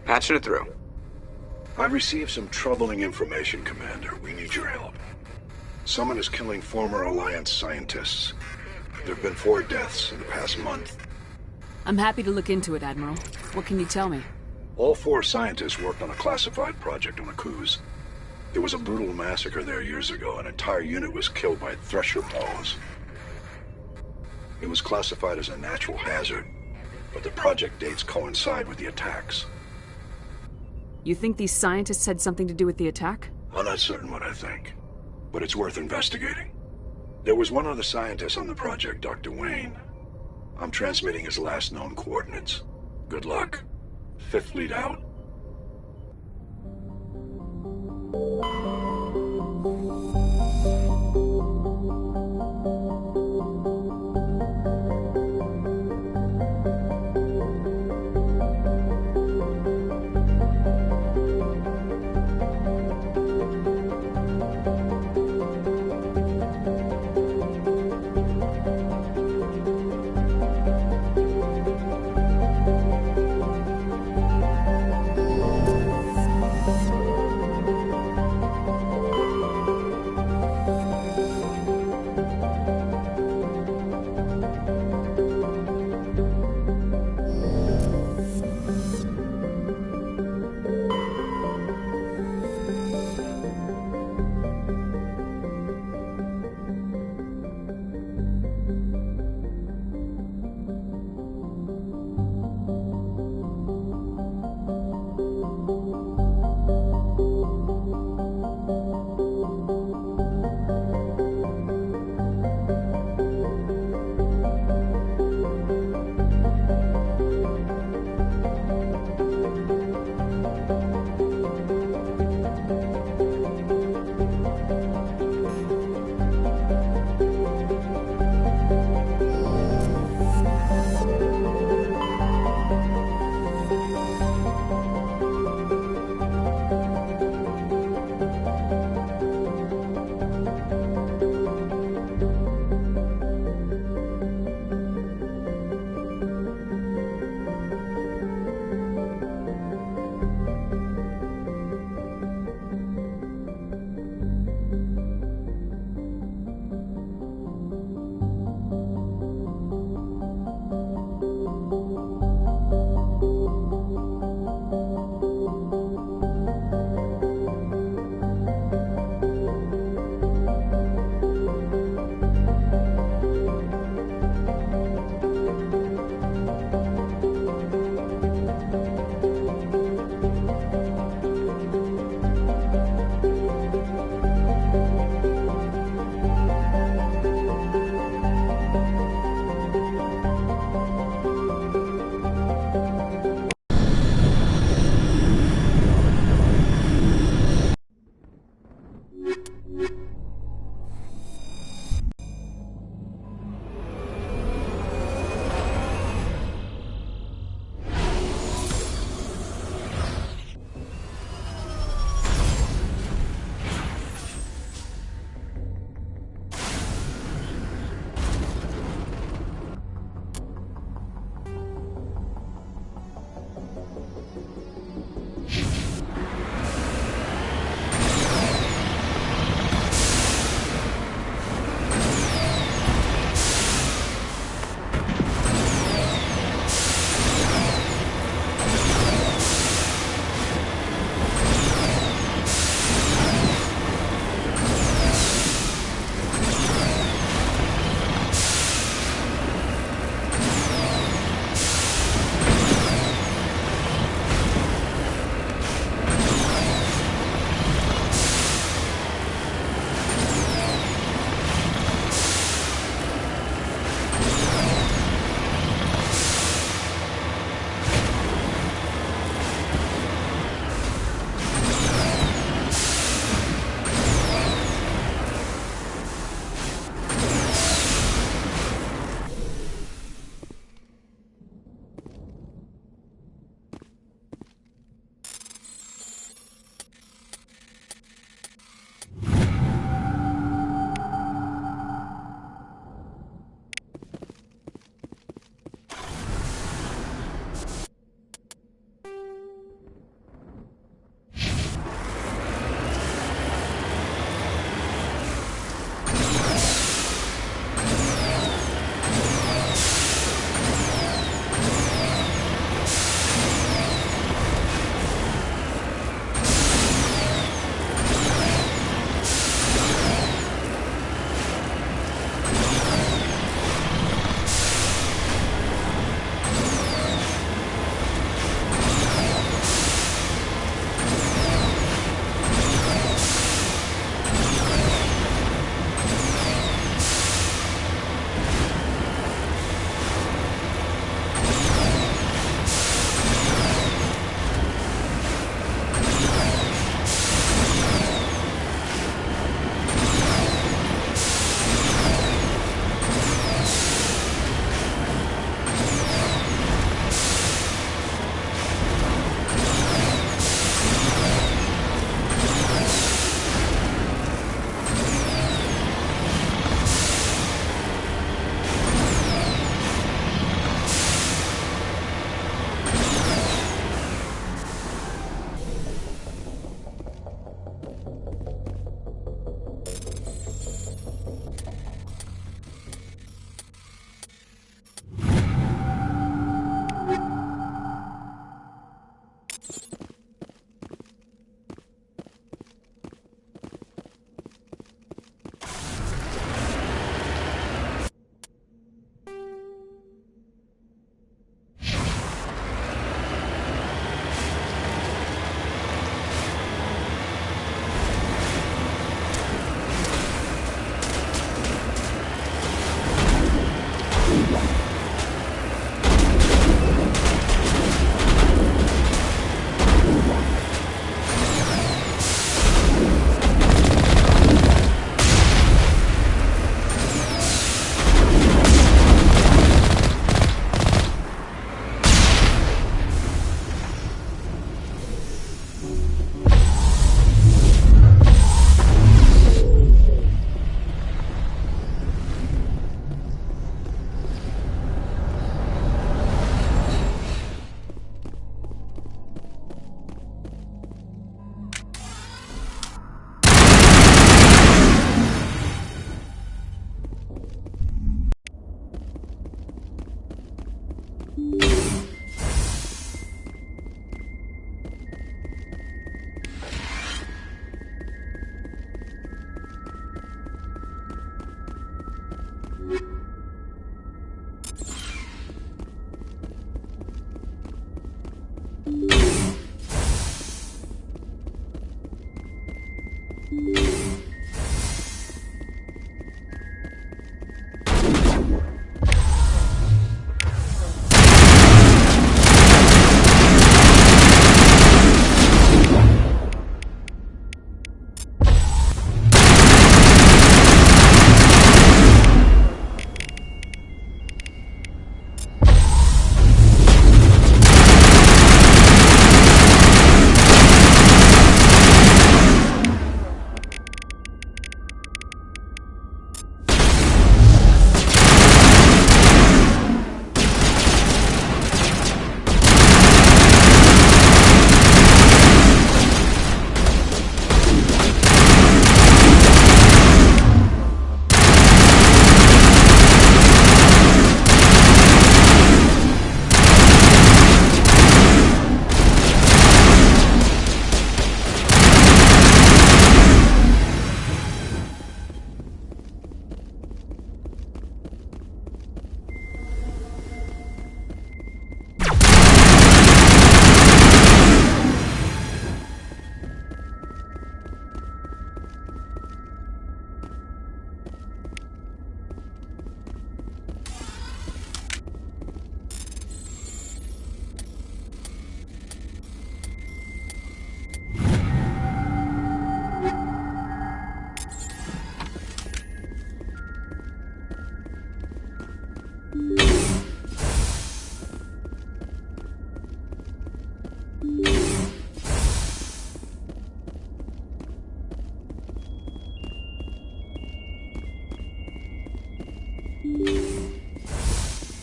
Patching it through. I've received some troubling information, Commander. We need your help. Someone is killing former Alliance scientists. There have been 4 deaths in the past month. I'm happy to look into it, Admiral. What can you tell me? All 4 scientists worked on a classified project on Akuz. There was a brutal massacre there years ago. An entire unit was killed by thresher paws. It was classified as a natural hazard, but the project dates coincide with the attacks. You think these scientists had something to do with the attack? I'm not certain what I think, but it's worth investigating. There was one other scientist on the project, Dr. Wayne. I'm transmitting his last known coordinates. Good luck. 5th Fleet out.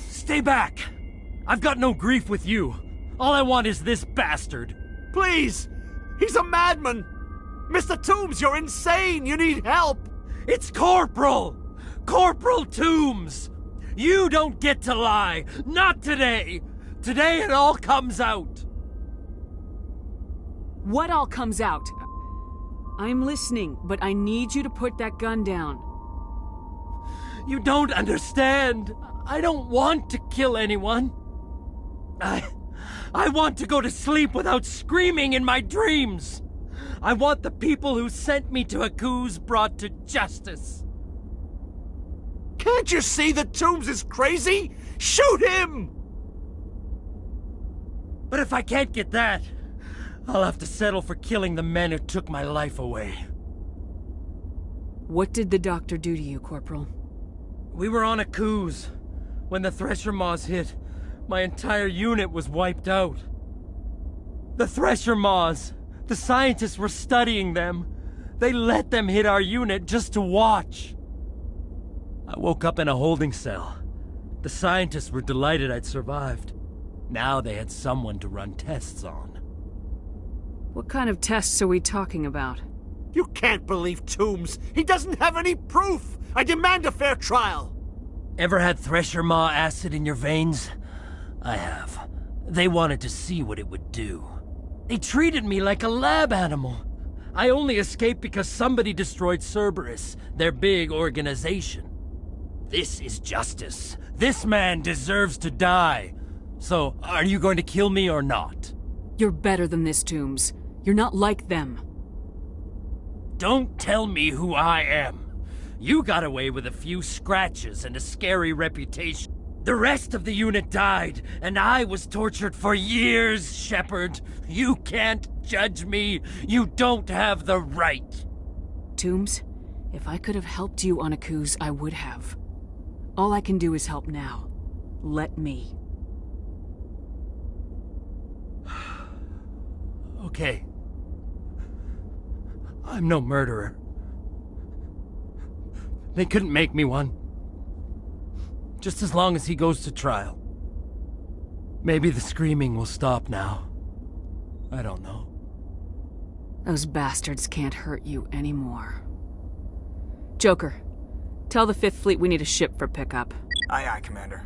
Stay back! I've got no grief with you. All I want is this bastard. Please! He's a madman! Mr. Toombs, you're insane! You need help! It's Corporal! Corporal Toombs! You don't get to lie! Not today! Today it all comes out! What all comes out? I'm listening, but I need you to put that gun down. You don't understand! I don't want to kill anyone. I want to go to sleep without screaming in my dreams. I want the people who sent me to Aku's brought to justice. Can't you see that Toombs is crazy? Shoot him! But if I can't get that, I'll have to settle for killing the men who took my life away. What did the doctor do to you, Corporal? We were on Aku's. When the Thresher Maws hit, my entire unit was wiped out. The Thresher Maws, the scientists were studying them. They let them hit our unit just to watch. I woke up in a holding cell. The scientists were delighted I'd survived. Now they had someone to run tests on. What kind of tests are we talking about? You can't believe Toombs. He doesn't have any proof. I demand a fair trial. Ever had Thresher Maw acid in your veins? I have. They wanted to see what it would do. They treated me like a lab animal. I only escaped because somebody destroyed Cerberus, their big organization. This is justice. This man deserves to die. So, are you going to kill me or not? You're better than this, Toombs. You're not like them. Don't tell me who I am. You got away with a few scratches and a scary reputation. The rest of the unit died, and I was tortured for years, Shepard. You can't judge me. You don't have the right. Toombs, if I could have helped you on Aku's, I would have. All I can do is help now. Let me. Okay. I'm no murderer. They couldn't make me one. Just as long as he goes to trial. Maybe the screaming will stop now. I don't know. Those bastards can't hurt you anymore. Joker, tell the 5th Fleet we need a ship for pickup. Aye, aye, Commander.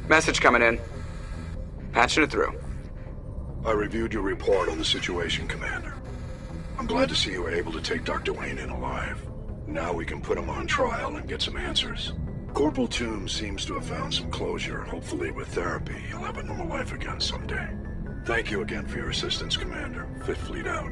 Message coming in. Patching it through. I reviewed your report on the situation, Commander. I'm glad to see you were able to take Dr. Wayne in alive. Now we can put him on trial and get some answers. Corporal Toombs seems to have found some closure. Hopefully with therapy, he'll have a normal life again someday. Thank you again for your assistance, Commander. Fifth Fleet out.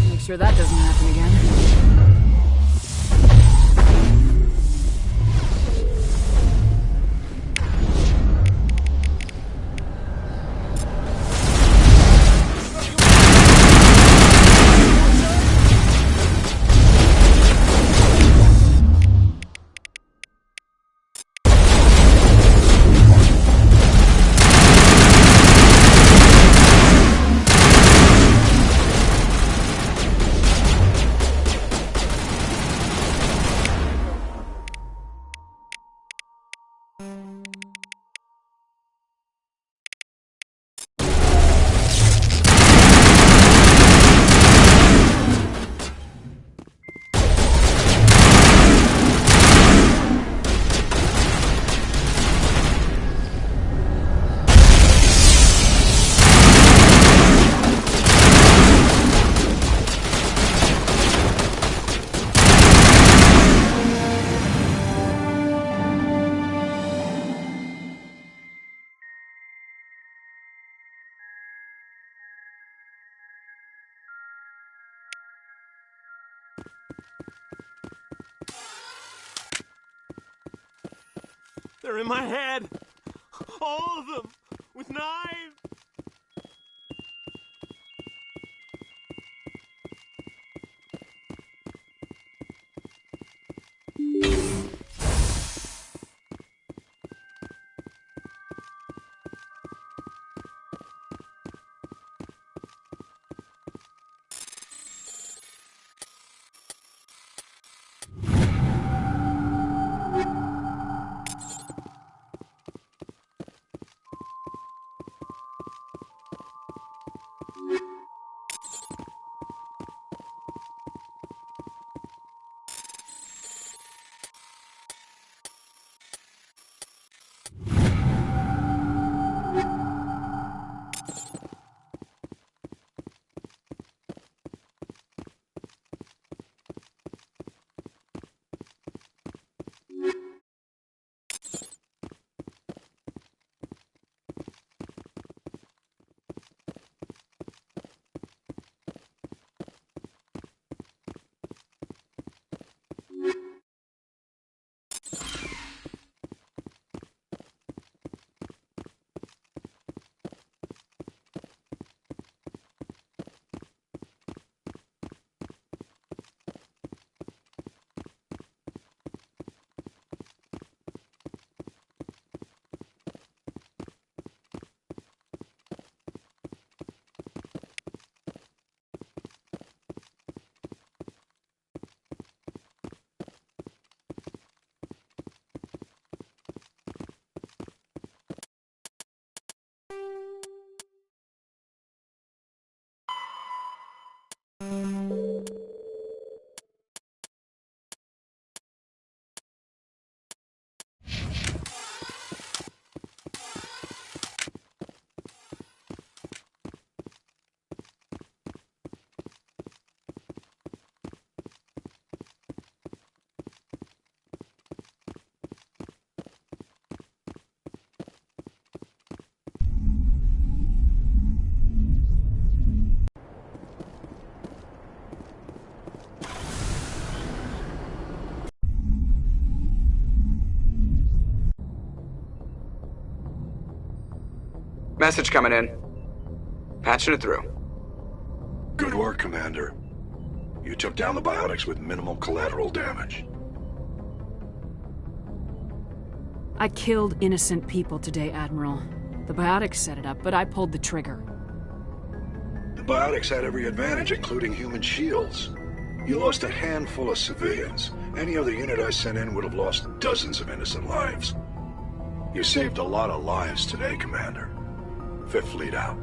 Make sure that doesn't happen again. They're in my head. All of them. With knives. Message coming in. Patching it through. Good work, Commander. You took down the biotics with minimal collateral damage. I killed innocent people today, Admiral. The biotics set it up, but I pulled the trigger. The biotics had every advantage, including human shields. You lost a handful of civilians. Any other unit I sent in would have lost dozens of innocent lives. You saved a lot of lives today, Commander. Fifth Fleet out.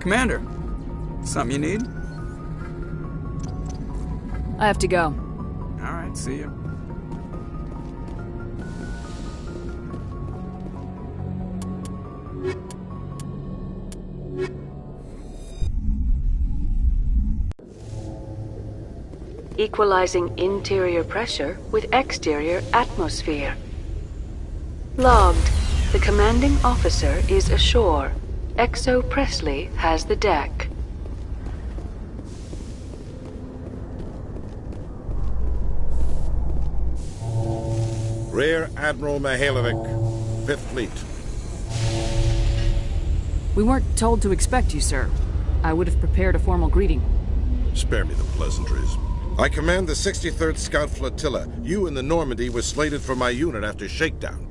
Commander, something you need? I have to go. All right, see you. Equalizing interior pressure with exterior atmosphere. Logged. The commanding officer is ashore. Exo Presley has the deck. Rear Admiral Mihailovic, 5th Fleet. We weren't told to expect you, sir. I would have prepared a formal greeting. Spare me the pleasantries. I command the 63rd Scout Flotilla. You and the Normandy were slated for my unit after shakedown.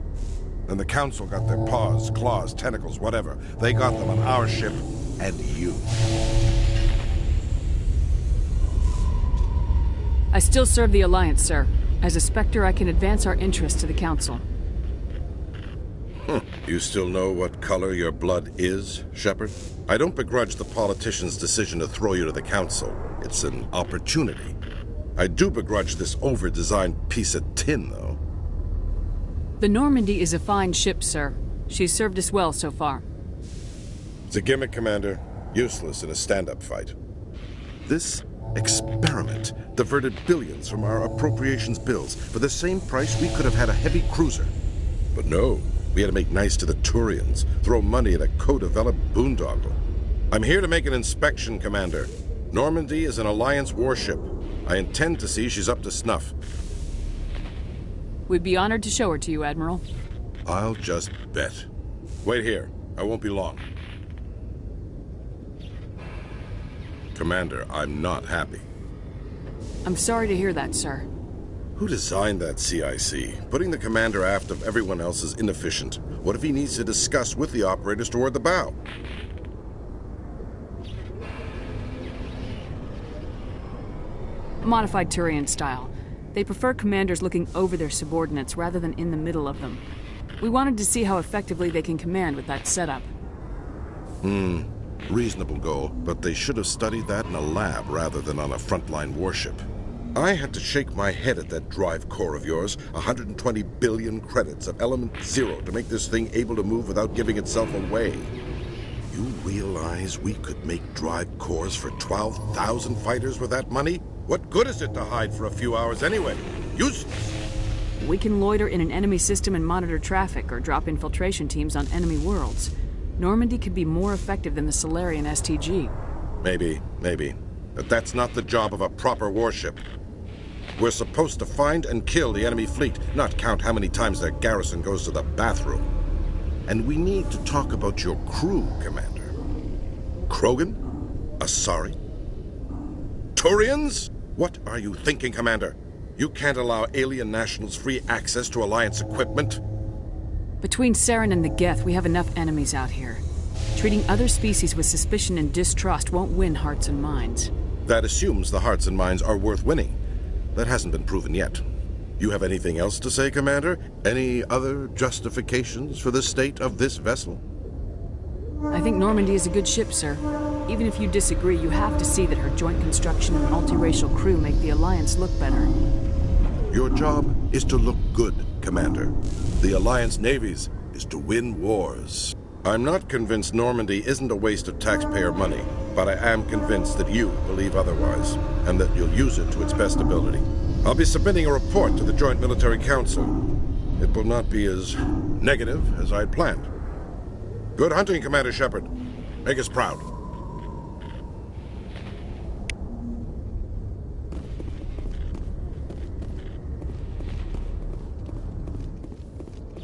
Then the Council got their paws, claws, tentacles, whatever. They got them on our ship, and you. I still serve the Alliance, sir. As a Spectre, I can advance our interests to the Council. You still know what color your blood is, Shepard? I don't begrudge the politician's decision to throw you to the Council. It's an opportunity. I do begrudge this over-designed piece of tin, though. The Normandy is a fine ship, sir. She's served us well so far. It's a gimmick, Commander. Useless in a stand-up fight. This experiment diverted billions from our appropriations bills. For the same price, we could have had a heavy cruiser. But no, we had to make nice to the Turians, throw money at a co-developed boondoggle. I'm here to make an inspection, Commander. Normandy is an Alliance warship. I intend to see she's up to snuff. We'd be honored to show her to you, Admiral. I'll just bet. Wait here. I won't be long. Commander, I'm not happy. I'm sorry to hear that, sir. Who designed that CIC? Putting the commander aft of everyone else is inefficient. What if he needs to discuss with the operators toward the bow? Modified Turian style. They prefer commanders looking over their subordinates rather than in the middle of them. We wanted to see how effectively they can command with that setup. Reasonable goal, but they should have studied that in a lab rather than on a frontline warship. I had to shake my head at that drive core of yours. 120 billion credits of element 0 to make this thing able to move without giving itself away. You realize we could make drive cores for 12,000 fighters with that money? What good is it to hide for a few hours anyway? Useless. We can loiter in an enemy system and monitor traffic, or drop infiltration teams on enemy worlds. Normandy could be more effective than the Solarian STG. Maybe. But that's not the job of a proper warship. We're supposed to find and kill the enemy fleet, not count how many times their garrison goes to the bathroom. And we need to talk about your crew, Commander. Krogan? Asari? Turians? What are you thinking, Commander? You can't allow alien nationals free access to Alliance equipment. Between Saren and the Geth, we have enough enemies out here. Treating other species with suspicion and distrust won't win hearts and minds. That assumes the hearts and minds are worth winning. That hasn't been proven yet. You have anything else to say, Commander? Any other justifications for the state of this vessel? I think Normandy is a good ship, sir. Even if you disagree, you have to see that her joint construction and multiracial crew make the Alliance look better. Your job is to look good, Commander. The Alliance navies is to win wars. I'm not convinced Normandy isn't a waste of taxpayer money, but I am convinced that you believe otherwise, and that you'll use it to its best ability. I'll be submitting a report to the Joint Military Council. It will not be as negative as I'd planned. Good hunting, Commander Shepard. Make us proud.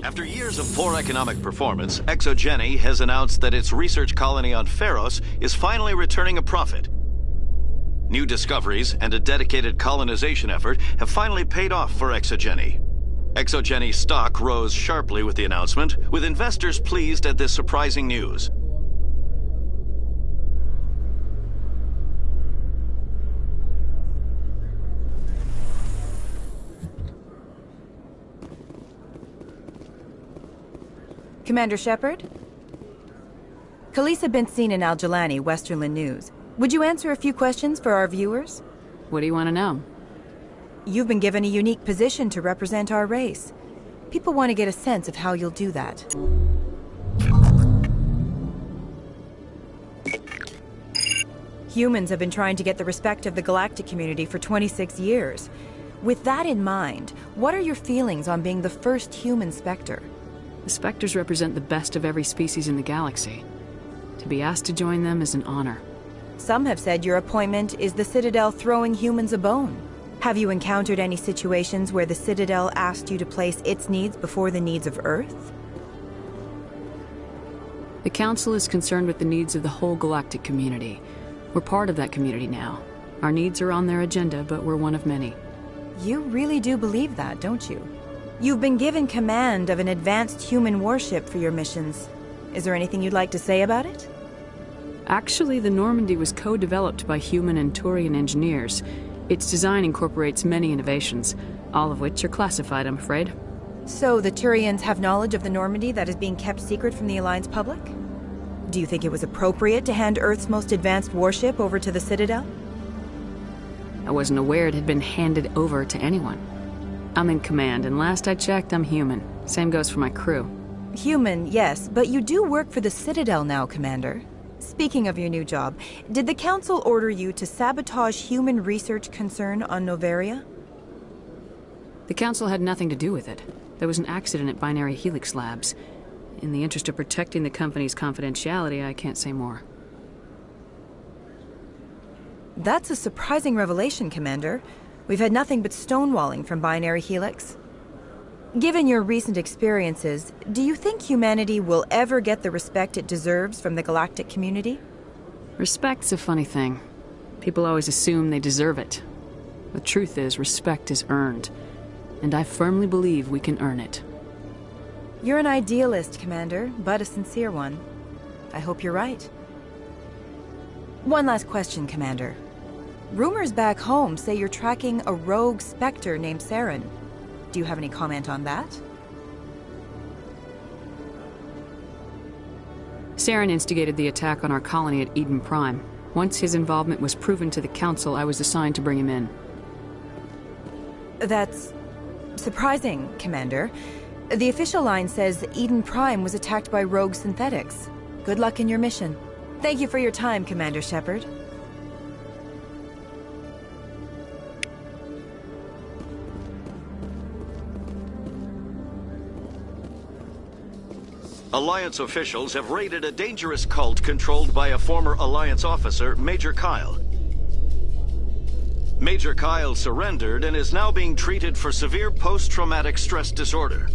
After years of poor economic performance, ExoGeni has announced that its research colony on Pharos is finally returning a profit. New discoveries and a dedicated colonization effort have finally paid off for ExoGeni. ExoGeni stock rose sharply with the announcement, with investors pleased at this surprising news. Commander Shepard? Khaleesa bint Sinan al-Jalani, Westerland News. Would you answer a few questions for our viewers? What do you want to know? You've been given a unique position to represent our race. People want to get a sense of how you'll do that. Humans have been trying to get the respect of the galactic community for 26 years. With that in mind, what are your feelings on being the first human Spectre? The Spectres represent the best of every species in the galaxy. To be asked to join them is an honor. Some have said your appointment is the Citadel throwing humans a bone. Have you encountered any situations where the Citadel asked you to place its needs before the needs of Earth? The Council is concerned with the needs of the whole galactic community. We're part of that community now. Our needs are on their agenda, but we're one of many. You really do believe that, don't you? You've been given command of an advanced human warship for your missions. Is there anything you'd like to say about it? Actually, the Normandy was co-developed by human and Turian engineers. Its design incorporates many innovations, all of which are classified, I'm afraid. So the Turians have knowledge of the Normandy that is being kept secret from the Alliance public? Do you think it was appropriate to hand Earth's most advanced warship over to the Citadel? I wasn't aware it had been handed over to anyone. I'm in command, and last I checked, I'm human. Same goes for my crew. Human, yes, but you do work for the Citadel now, Commander. Speaking of your new job, did the Council order you to sabotage human research concern on Noveria? The Council had nothing to do with it. There was an accident at Binary Helix Labs. In the interest of protecting the company's confidentiality, I can't say more. That's a surprising revelation, Commander. We've had nothing but stonewalling from Binary Helix. Given your recent experiences, do you think humanity will ever get the respect it deserves from the galactic community? Respect's a funny thing. People always assume they deserve it. The truth is, respect is earned. And I firmly believe we can earn it. You're an idealist, Commander, but a sincere one. I hope you're right. One last question, Commander. Rumors back home say you're tracking a rogue Spectre named Saren. Do you have any comment on that? Saren instigated the attack on our colony at Eden Prime. Once his involvement was proven to the Council, I was assigned to bring him in. That's surprising, Commander. The official line says Eden Prime was attacked by rogue synthetics. Good luck in your mission. Thank you for your time, Commander Shepard. Alliance officials have raided a dangerous cult controlled by a former Alliance officer, Major Kyle. Major Kyle surrendered and is now being treated for severe post-traumatic stress disorder.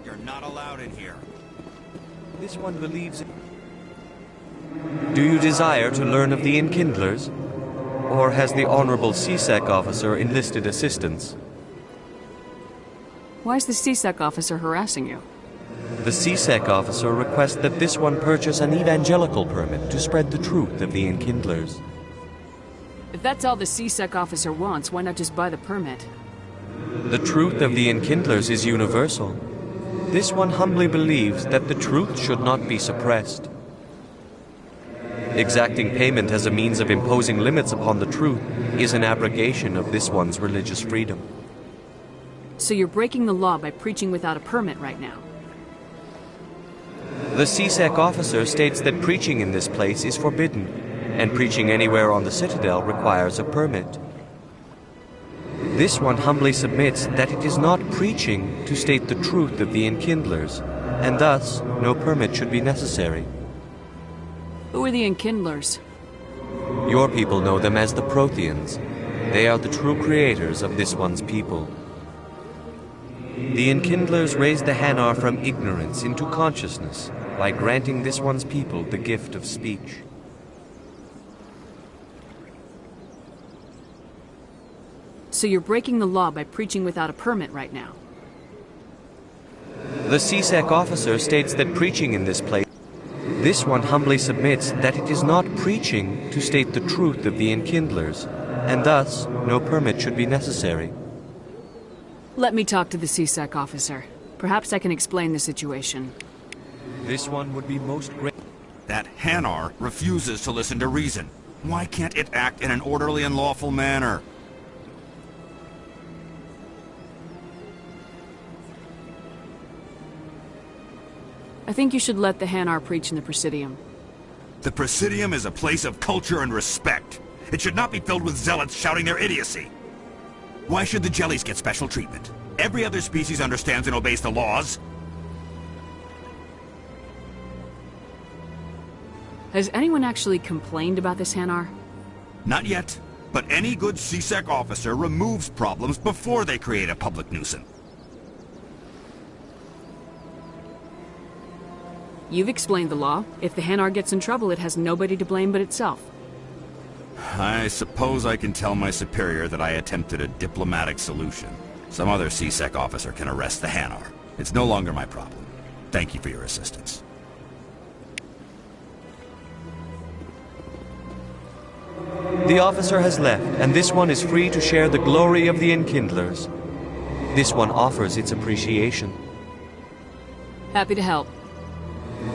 You're not allowed in here. This one believes... Do you desire to learn of the Enkindlers? Or has the Honorable CSEC officer enlisted assistance? Why is the CSEC officer harassing you? The CSEC officer requests that this one purchase an evangelical permit to spread the truth of the Enkindlers. If that's all the CSEC officer wants, why not just buy the permit? The truth of the Enkindlers is universal. This one humbly believes that the truth should not be suppressed. Exacting payment as a means of imposing limits upon the truth is an abrogation of this one's religious freedom. So you're breaking the law by preaching without a permit right now? The CSEC officer states that preaching in this place is forbidden, and preaching anywhere on the Citadel requires a permit. This one humbly submits that it is not preaching to state the truth of the Enkindlers, and thus no permit should be necessary. Who are the Enkindlers? Your people know them as the Protheans. They are the true creators of this one's people. The Enkindlers raised the Hanar from ignorance into consciousness by granting this one's people the gift of speech. So you're breaking the law by preaching without a permit right now? The CSEC officer states that preaching in this place... This one humbly submits that it is not preaching to state the truth of the Enkindlers, and thus no permit should be necessary. Let me talk to the CSEC officer. Perhaps I can explain the situation. This one would be most great. That Hanar refuses to listen to reason. Why can't it act in an orderly and lawful manner? I think you should let the Hanar preach in the Presidium. The Presidium is a place of culture and respect. It should not be filled with zealots shouting their idiocy. Why should the jellies get special treatment? Every other species understands and obeys the laws. Has anyone actually complained about this Hanar? Not yet, but any good CSEC officer removes problems before they create a public nuisance. You've explained the law. If the Hanar gets in trouble, it has nobody to blame but itself. I suppose I can tell my superior that I attempted a diplomatic solution. Some other CSEC officer can arrest the Hanar. It's no longer my problem. Thank you for your assistance. The officer has left, and this one is free to share the glory of the Enkindlers. This one offers its appreciation. Happy to help.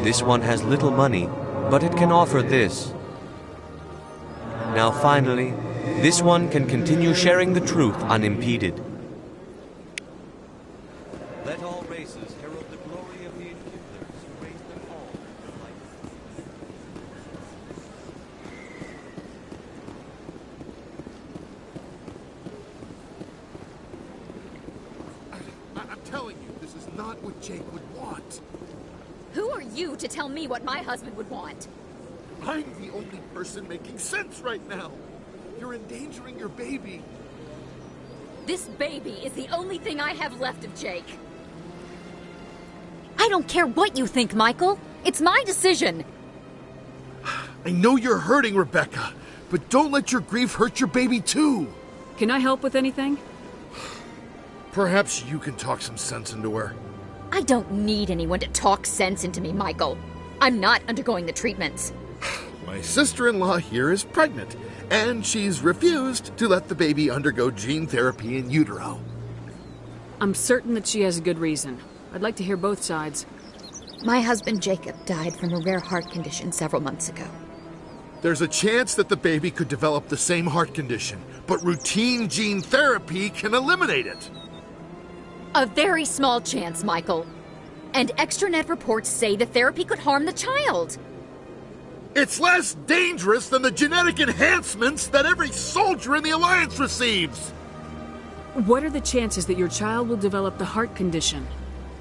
This one has little money, but it can offer this. Now finally, this one can continue sharing the truth unimpeded. Let all races herald the glory of the Enkindlers who raised them all to life. I'm telling you, not what Jake would want. Who are you to tell me what my husband would want? I'm the only person making sense right now. You're endangering your baby. This baby is the only thing I have left of Jake. I don't care what you think, Michael. It's my decision. I know you're hurting, Rebecca, but don't let your grief hurt your baby too. Can I help with anything? Perhaps you can talk some sense into her. I don't need anyone to talk sense into me, Michael. I'm not undergoing the treatments. My sister-in-law here is pregnant, and she's refused to let the baby undergo gene therapy in utero. I'm certain that she has a good reason. I'd like to hear both sides. My husband Jacob died from a rare heart condition several months ago. There's a chance that the baby could develop the same heart condition, but routine gene therapy can eliminate it. A very small chance, Michael. And extranet reports say the therapy could harm the child. It's less dangerous than the genetic enhancements that every soldier in the Alliance receives. What are the chances that your child will develop the heart condition?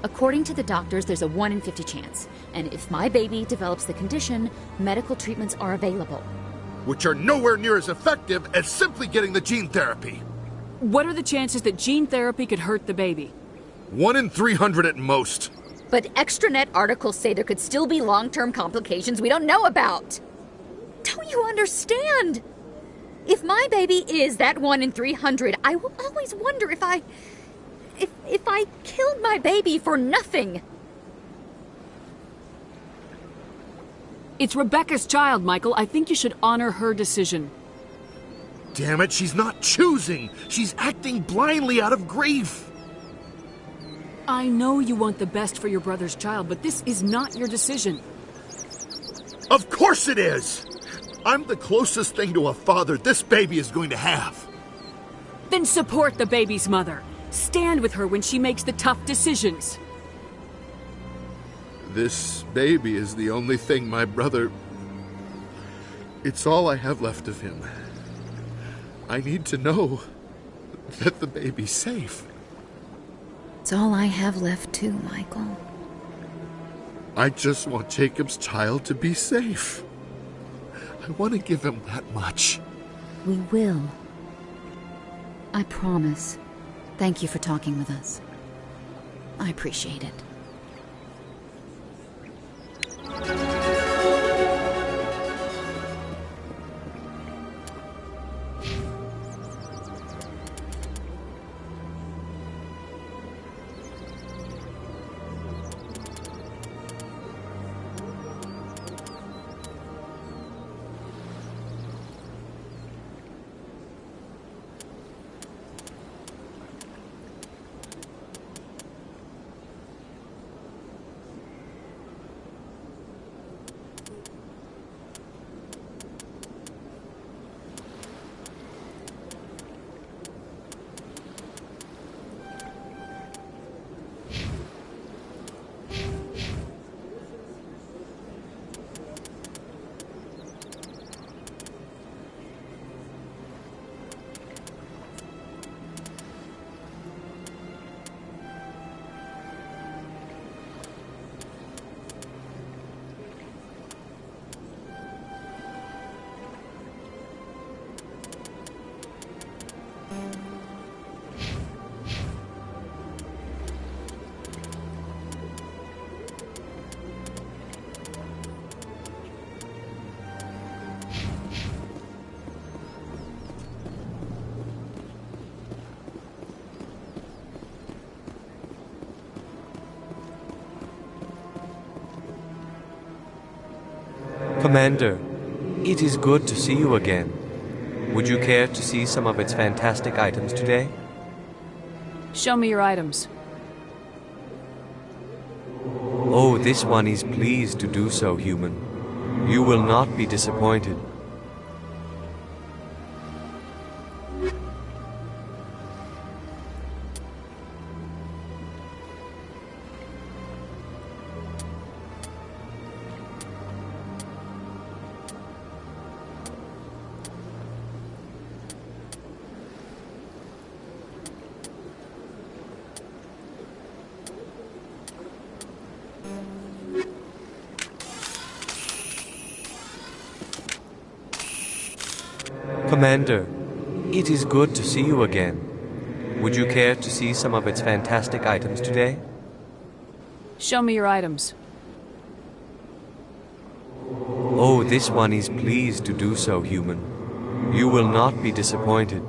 According to the doctors, there's a 1 in 50 chance. And if my baby develops the condition, medical treatments are available. Which are nowhere near as effective as simply getting the gene therapy. What are the chances that gene therapy could hurt the baby? 1 in 300 at most. But extranet articles say there could still be long-term complications we don't know about. Don't you understand? If my baby is that 1 in 300, I will always wonder if I killed my baby for nothing. It's Rebecca's child, Michael. I think you should honor her decision. Damn it, she's not choosing. She's acting blindly out of grief. I know you want the best for your brother's child, but this is not your decision. Of course it is! I'm the closest thing to a father this baby is going to have. Then support the baby's mother. Stand with her when she makes the tough decisions. This baby is the only thing my brother... It's all I have left of him. I need to know that the baby's safe. It's all I have left too, Michael. I just want Jacob's child to be safe. I want to give him that much. We will. I promise. Thank you for talking with us. I appreciate it. Commander, it is good to see you again. Would you care to see some of its fantastic items today? Show me your items. Oh, this one is pleased to do so, human. You will not be disappointed. Commander, it is good to see you again. Would you care to see some of its fantastic items today? Show me your items. Oh, this one is pleased to do so, human. You will not be disappointed.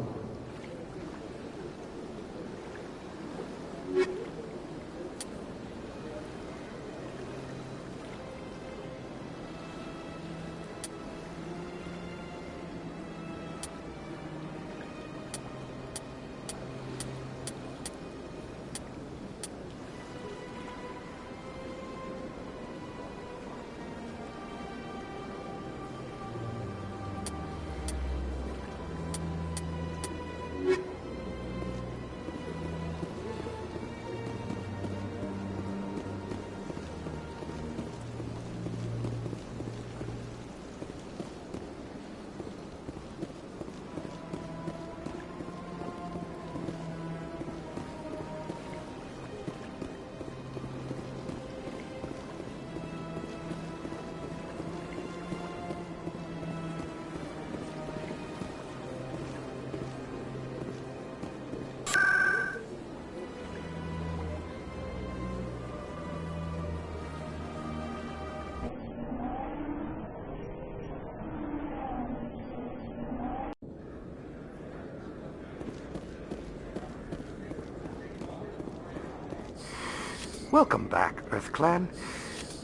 Welcome back, EarthClan.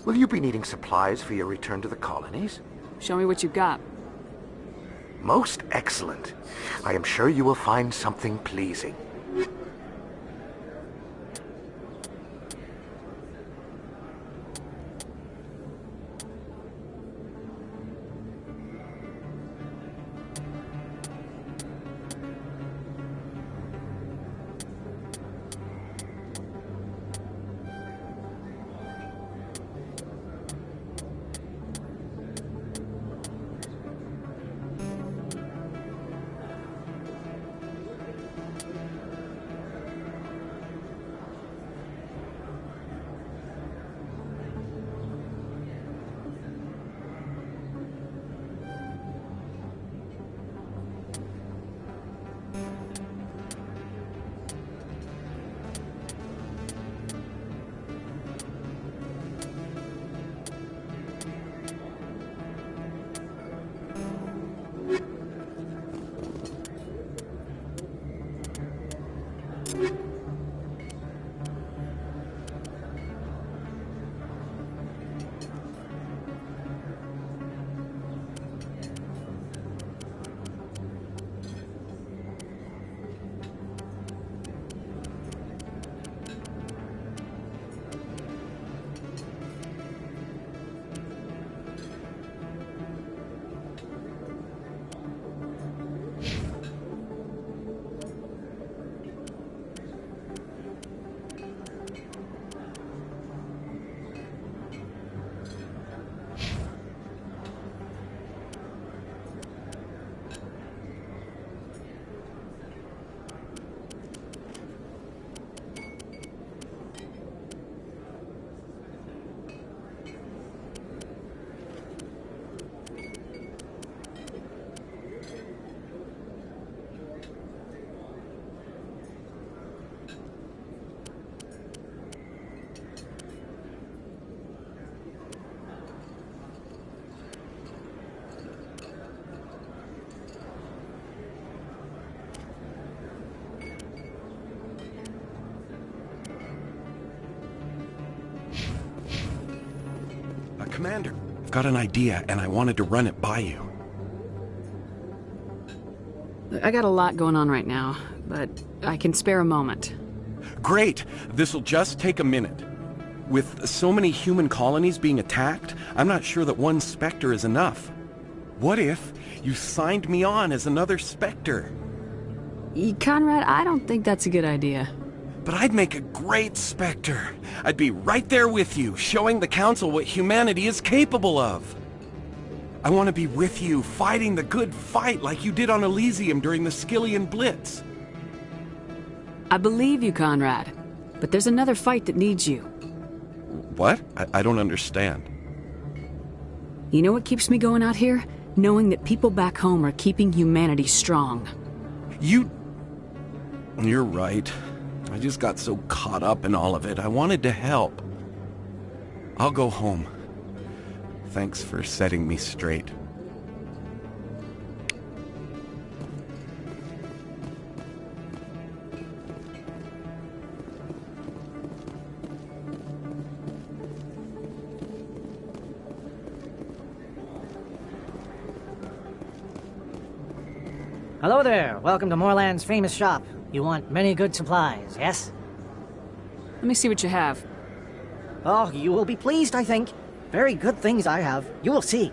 Will you be needing supplies for your return to the colonies? Show me what you've got. Most excellent. I am sure you will find something pleasing. Commander, I've got an idea, and I wanted to run it by you. I got a lot going on right now, but I can spare a moment. Great! This'll just take a minute. With so many human colonies being attacked, I'm not sure that one Spectre is enough. What if you signed me on as another Spectre? Conrad, I don't think that's a good idea. But I'd make a great Spectre. I'd be right there with you, showing the Council what humanity is capable of. I want to be with you, fighting the good fight like you did on Elysium during the Skillian Blitz. I believe you, Conrad. But there's another fight that needs you. What? I don't understand. You know what keeps me going out here? knowing that people back home are keeping humanity strong. You're right. I just got so caught up in all of it. I wanted to help. I'll go home. Thanks for setting me straight. Hello there. Welcome to Moorland's famous shop. You want many good supplies, yes? Let me see what you have. Oh, you will be pleased, I think. Very good things I have. You will see.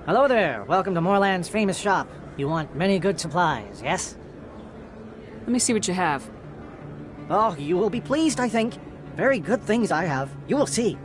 Hello there. Welcome to Moorland's famous shop. You want many good supplies, yes? Let me see what you have. Oh, you will be pleased, I think. Very good things I have. You will see.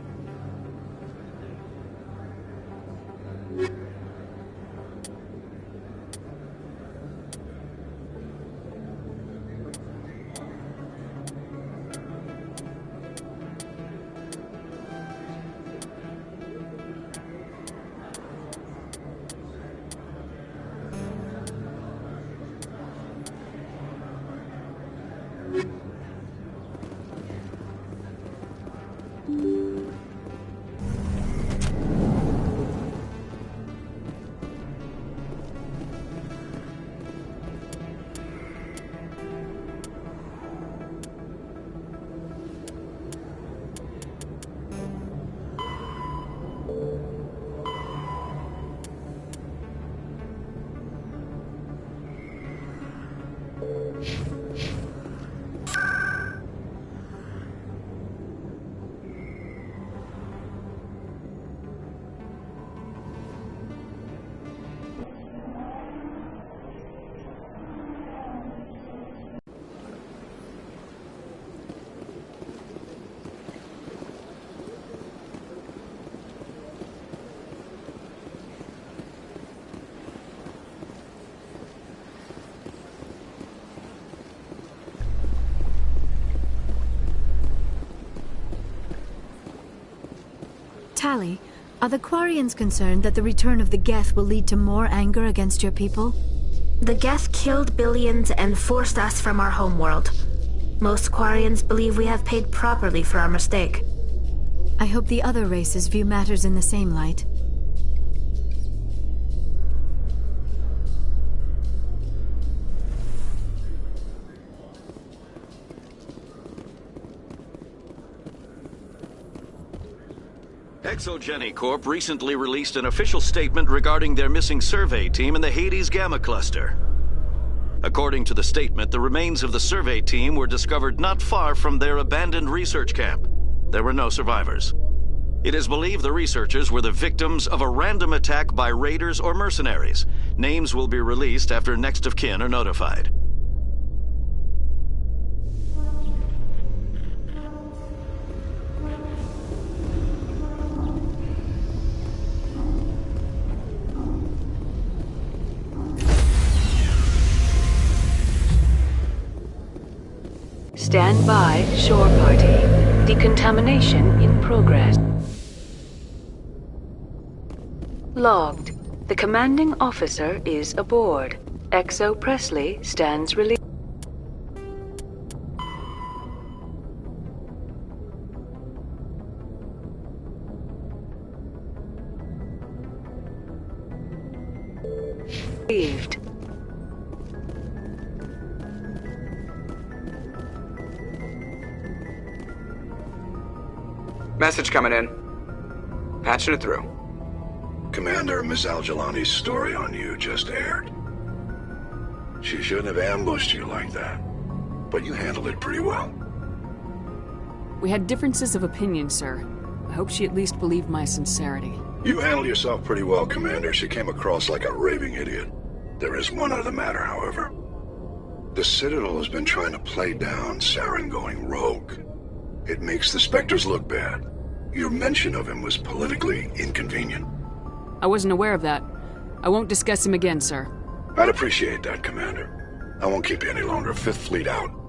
Tally, are the Quarians concerned that the return of the Geth will lead to more anger against your people? The Geth killed billions and forced us from our homeworld. Most Quarians believe we have paid properly for our mistake. I hope the other races view matters in the same light. ExoGeni Corp recently released an official statement regarding their missing survey team in the Hades Gamma Cluster. According to the statement, the remains of the survey team were discovered not far from their abandoned research camp. There were no survivors. It is believed the researchers were the victims of a random attack by raiders or mercenaries. Names will be released after next of kin are notified. Stand by, shore party. Decontamination in progress. Logged. The commanding officer is aboard. Exo Presley stands released. Relieved. Message coming in. Patching it through. Commander, Ms. Al-Jalani's story on you just aired. She shouldn't have ambushed you like that, but you handled it pretty well. We had differences of opinion, sir. I hope she at least believed my sincerity. You handled yourself pretty well, Commander. She came across like a raving idiot. There is one other matter, however. The Citadel has been trying to play down Saren going rogue. It makes the Spectres look bad. Your mention of him was politically inconvenient. I wasn't aware of that. I won't discuss him again, sir. I'd appreciate that, Commander. I won't keep you any longer. Fifth Fleet out.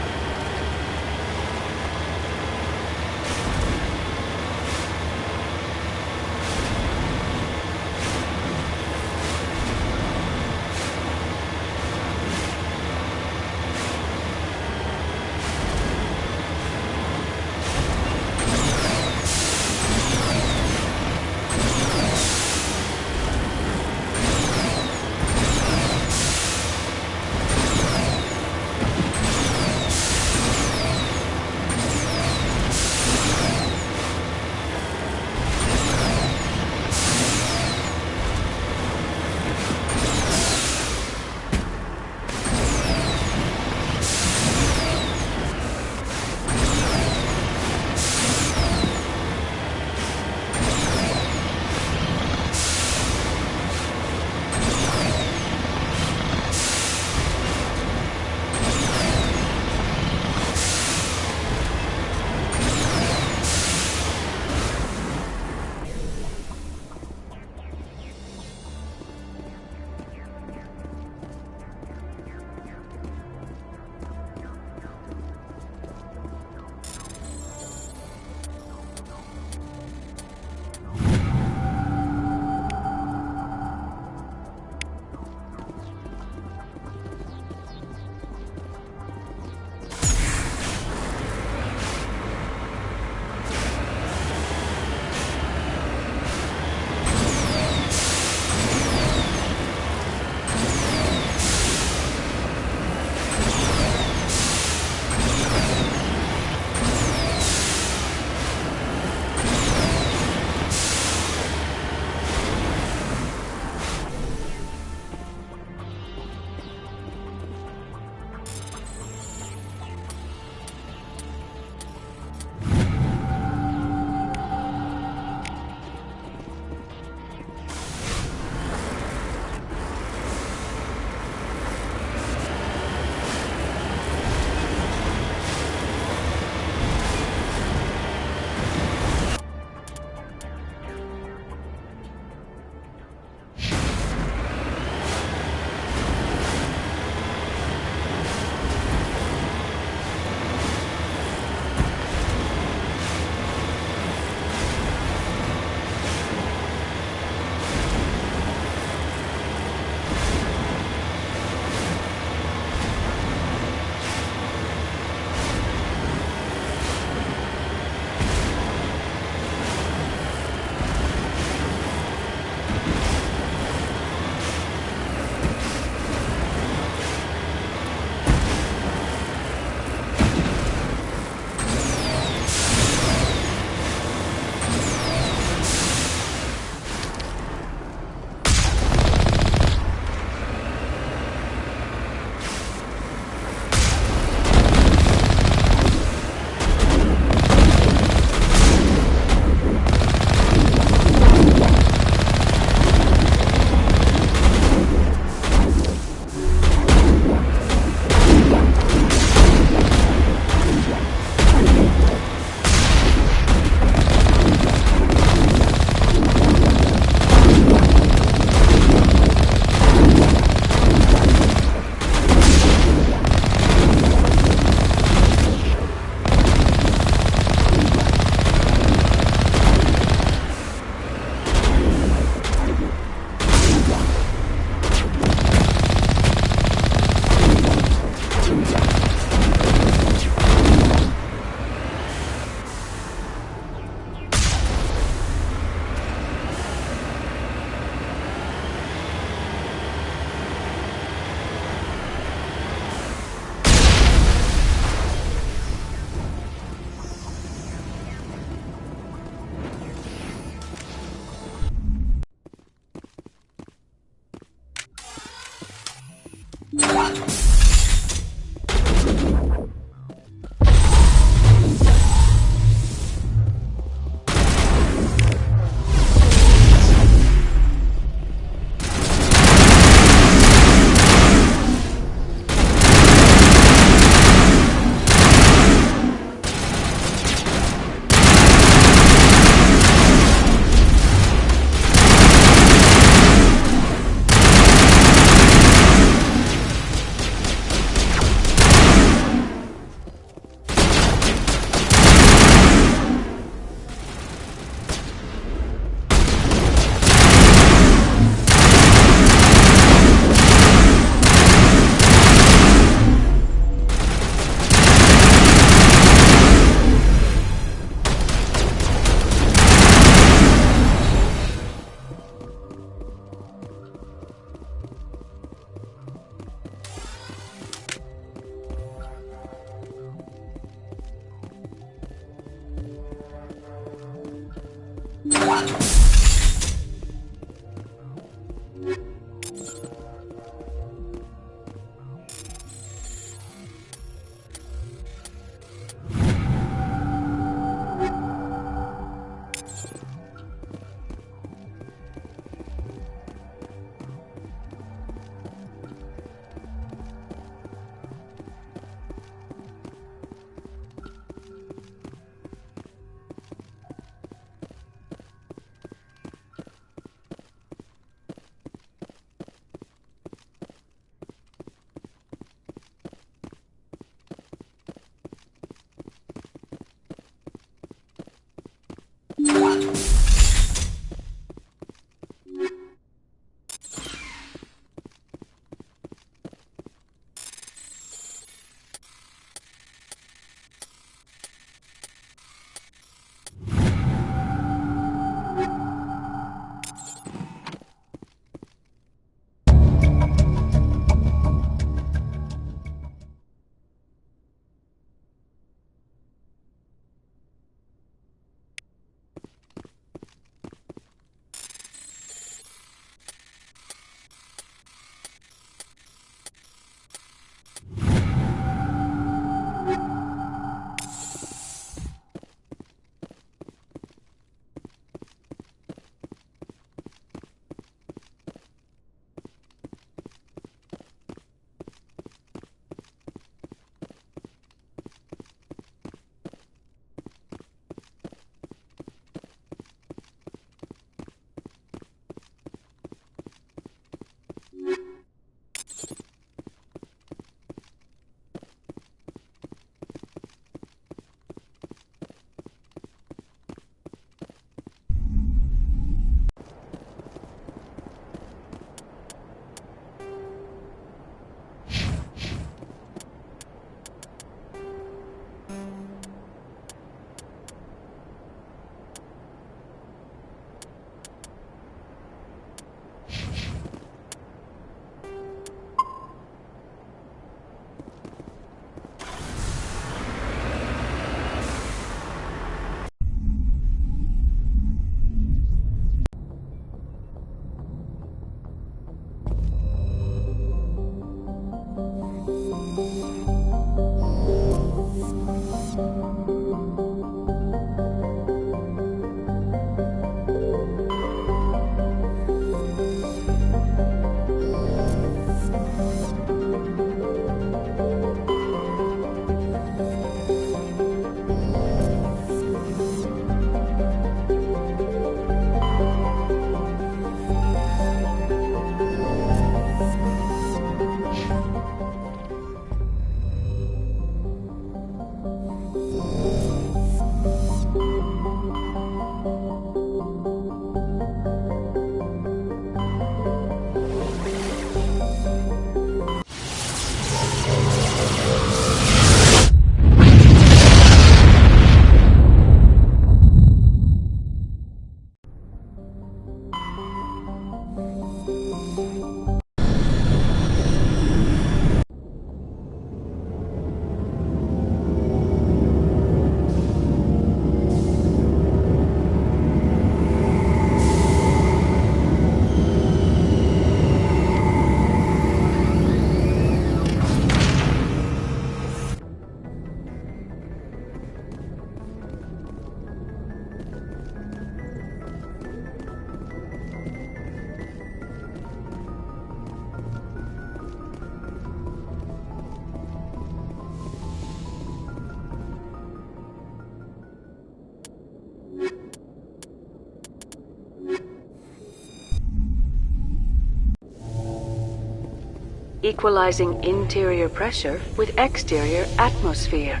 equalizing interior pressure with exterior atmosphere.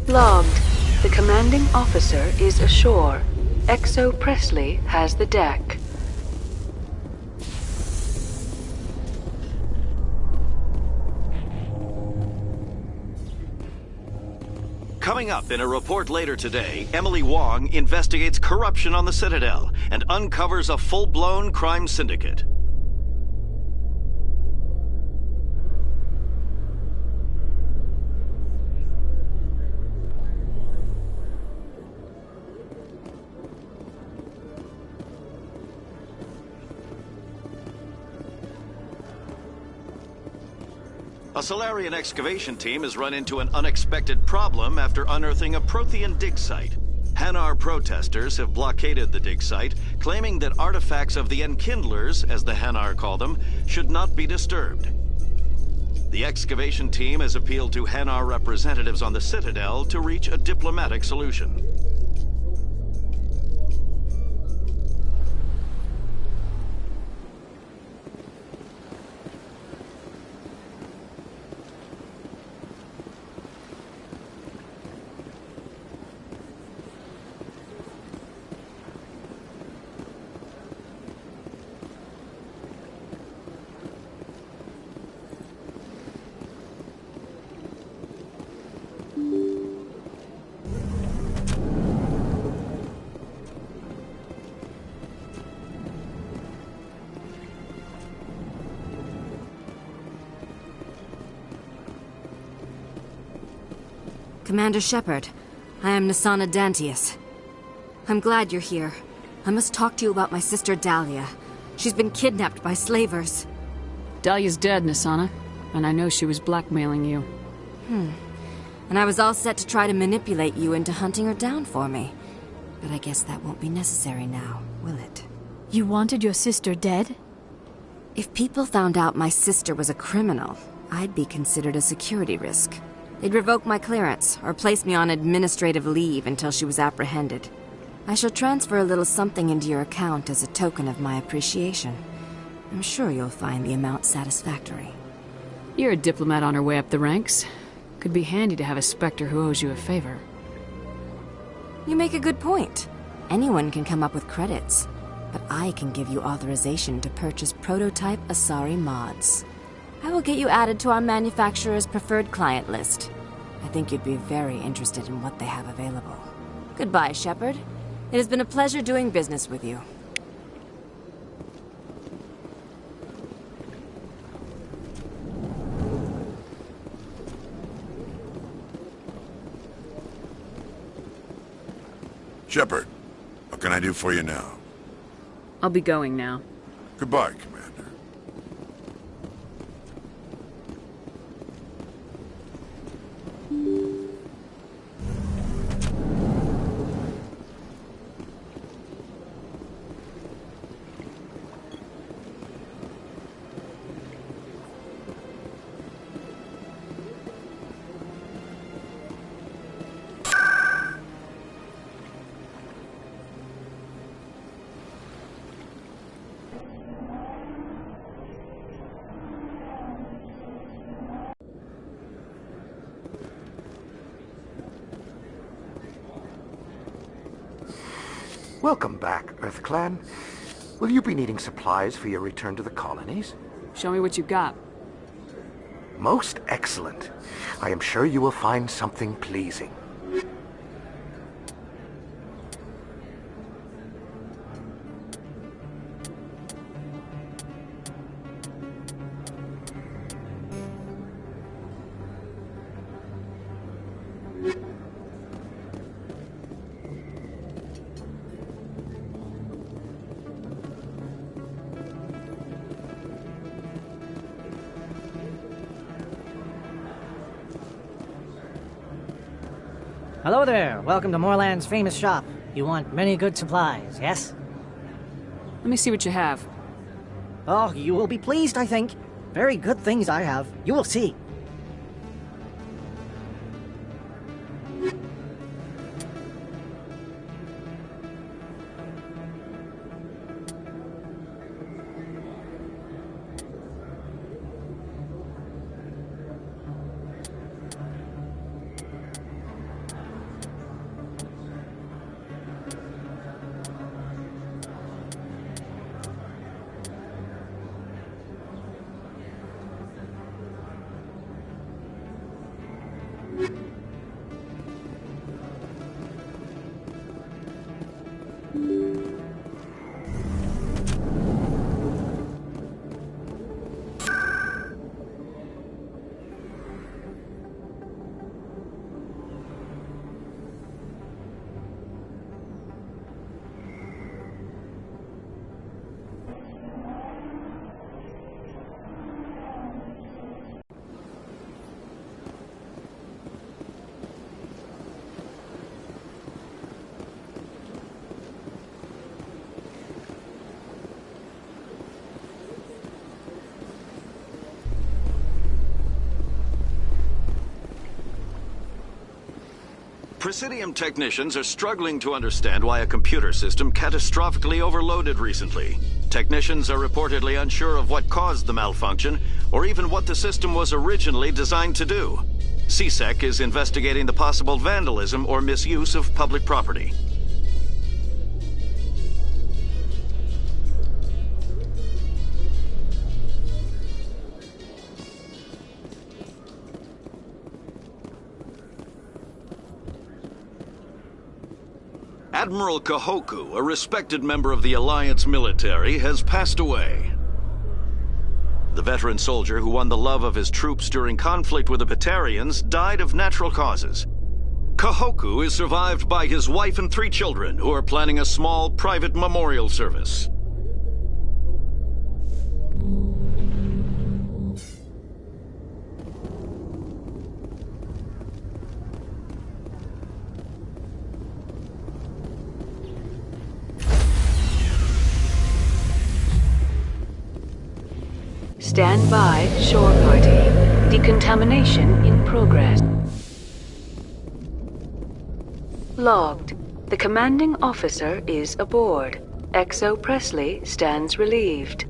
Logged. The commanding officer is ashore. Exo Presley has the deck. Coming up in a report later today, Emily Wong investigates corruption on the Citadel and uncovers a full-blown crime syndicate. A Solarian excavation team has run into an unexpected problem after unearthing a Prothean dig site. Hanar protesters have blockaded the dig site, claiming that artifacts of the Enkindlers, as the Hanar call them, should not be disturbed. The excavation team has appealed to Hanar representatives on the Citadel to reach a diplomatic solution. Commander Shepard, I am Nasana Dantius. I'm glad you're here. I must talk to you about my sister Dahlia. She's been kidnapped by slavers. Dahlia's dead, Nasana, and I know she was blackmailing you. And I was all set to try to manipulate you into hunting her down for me. But I guess that won't be necessary now, will it? You wanted your sister dead? If people found out my sister was a criminal, I'd be considered a security risk. They'd revoke my clearance, or place me on administrative leave until she was apprehended. I shall transfer a little something into your account as a token of my appreciation. I'm sure you'll find the amount satisfactory. You're a diplomat on her way up the ranks. Could be handy to have a Spectre who owes you a favor. You make a good point. Anyone can come up with credits, but I can give you authorization to purchase prototype Asari mods. I will get you added to our manufacturer's preferred client list. I think you'd be very interested in what they have available. Goodbye, Shepard. It has been a pleasure doing business with you. Shepard, what can I do for you now? I'll be going now. Goodbye, Commander. Welcome back, EarthClan. Will you be needing supplies for your return to the colonies? Show me what you got. Most excellent. I am sure you will find something pleasing. Hello there. Welcome to Moorland's famous shop. You want many good supplies, yes? Let me see what you have. Oh, you will be pleased, I think. Very good things I have. You will see. Presidium technicians are struggling to understand why a computer system catastrophically overloaded recently. Technicians are reportedly unsure of what caused the malfunction, or even what the system was originally designed to do. CSEC is investigating the possible vandalism or misuse of public property. Admiral Kahoku, a respected member of the Alliance military, has passed away. The veteran soldier who won the love of his troops during conflict with the Batarians died of natural causes. Kahoku is survived by his wife and 3 children, who are planning a small private memorial service. Stand by, shore party. Decontamination in progress. Logged. The commanding officer is aboard. XO Presley stands relieved.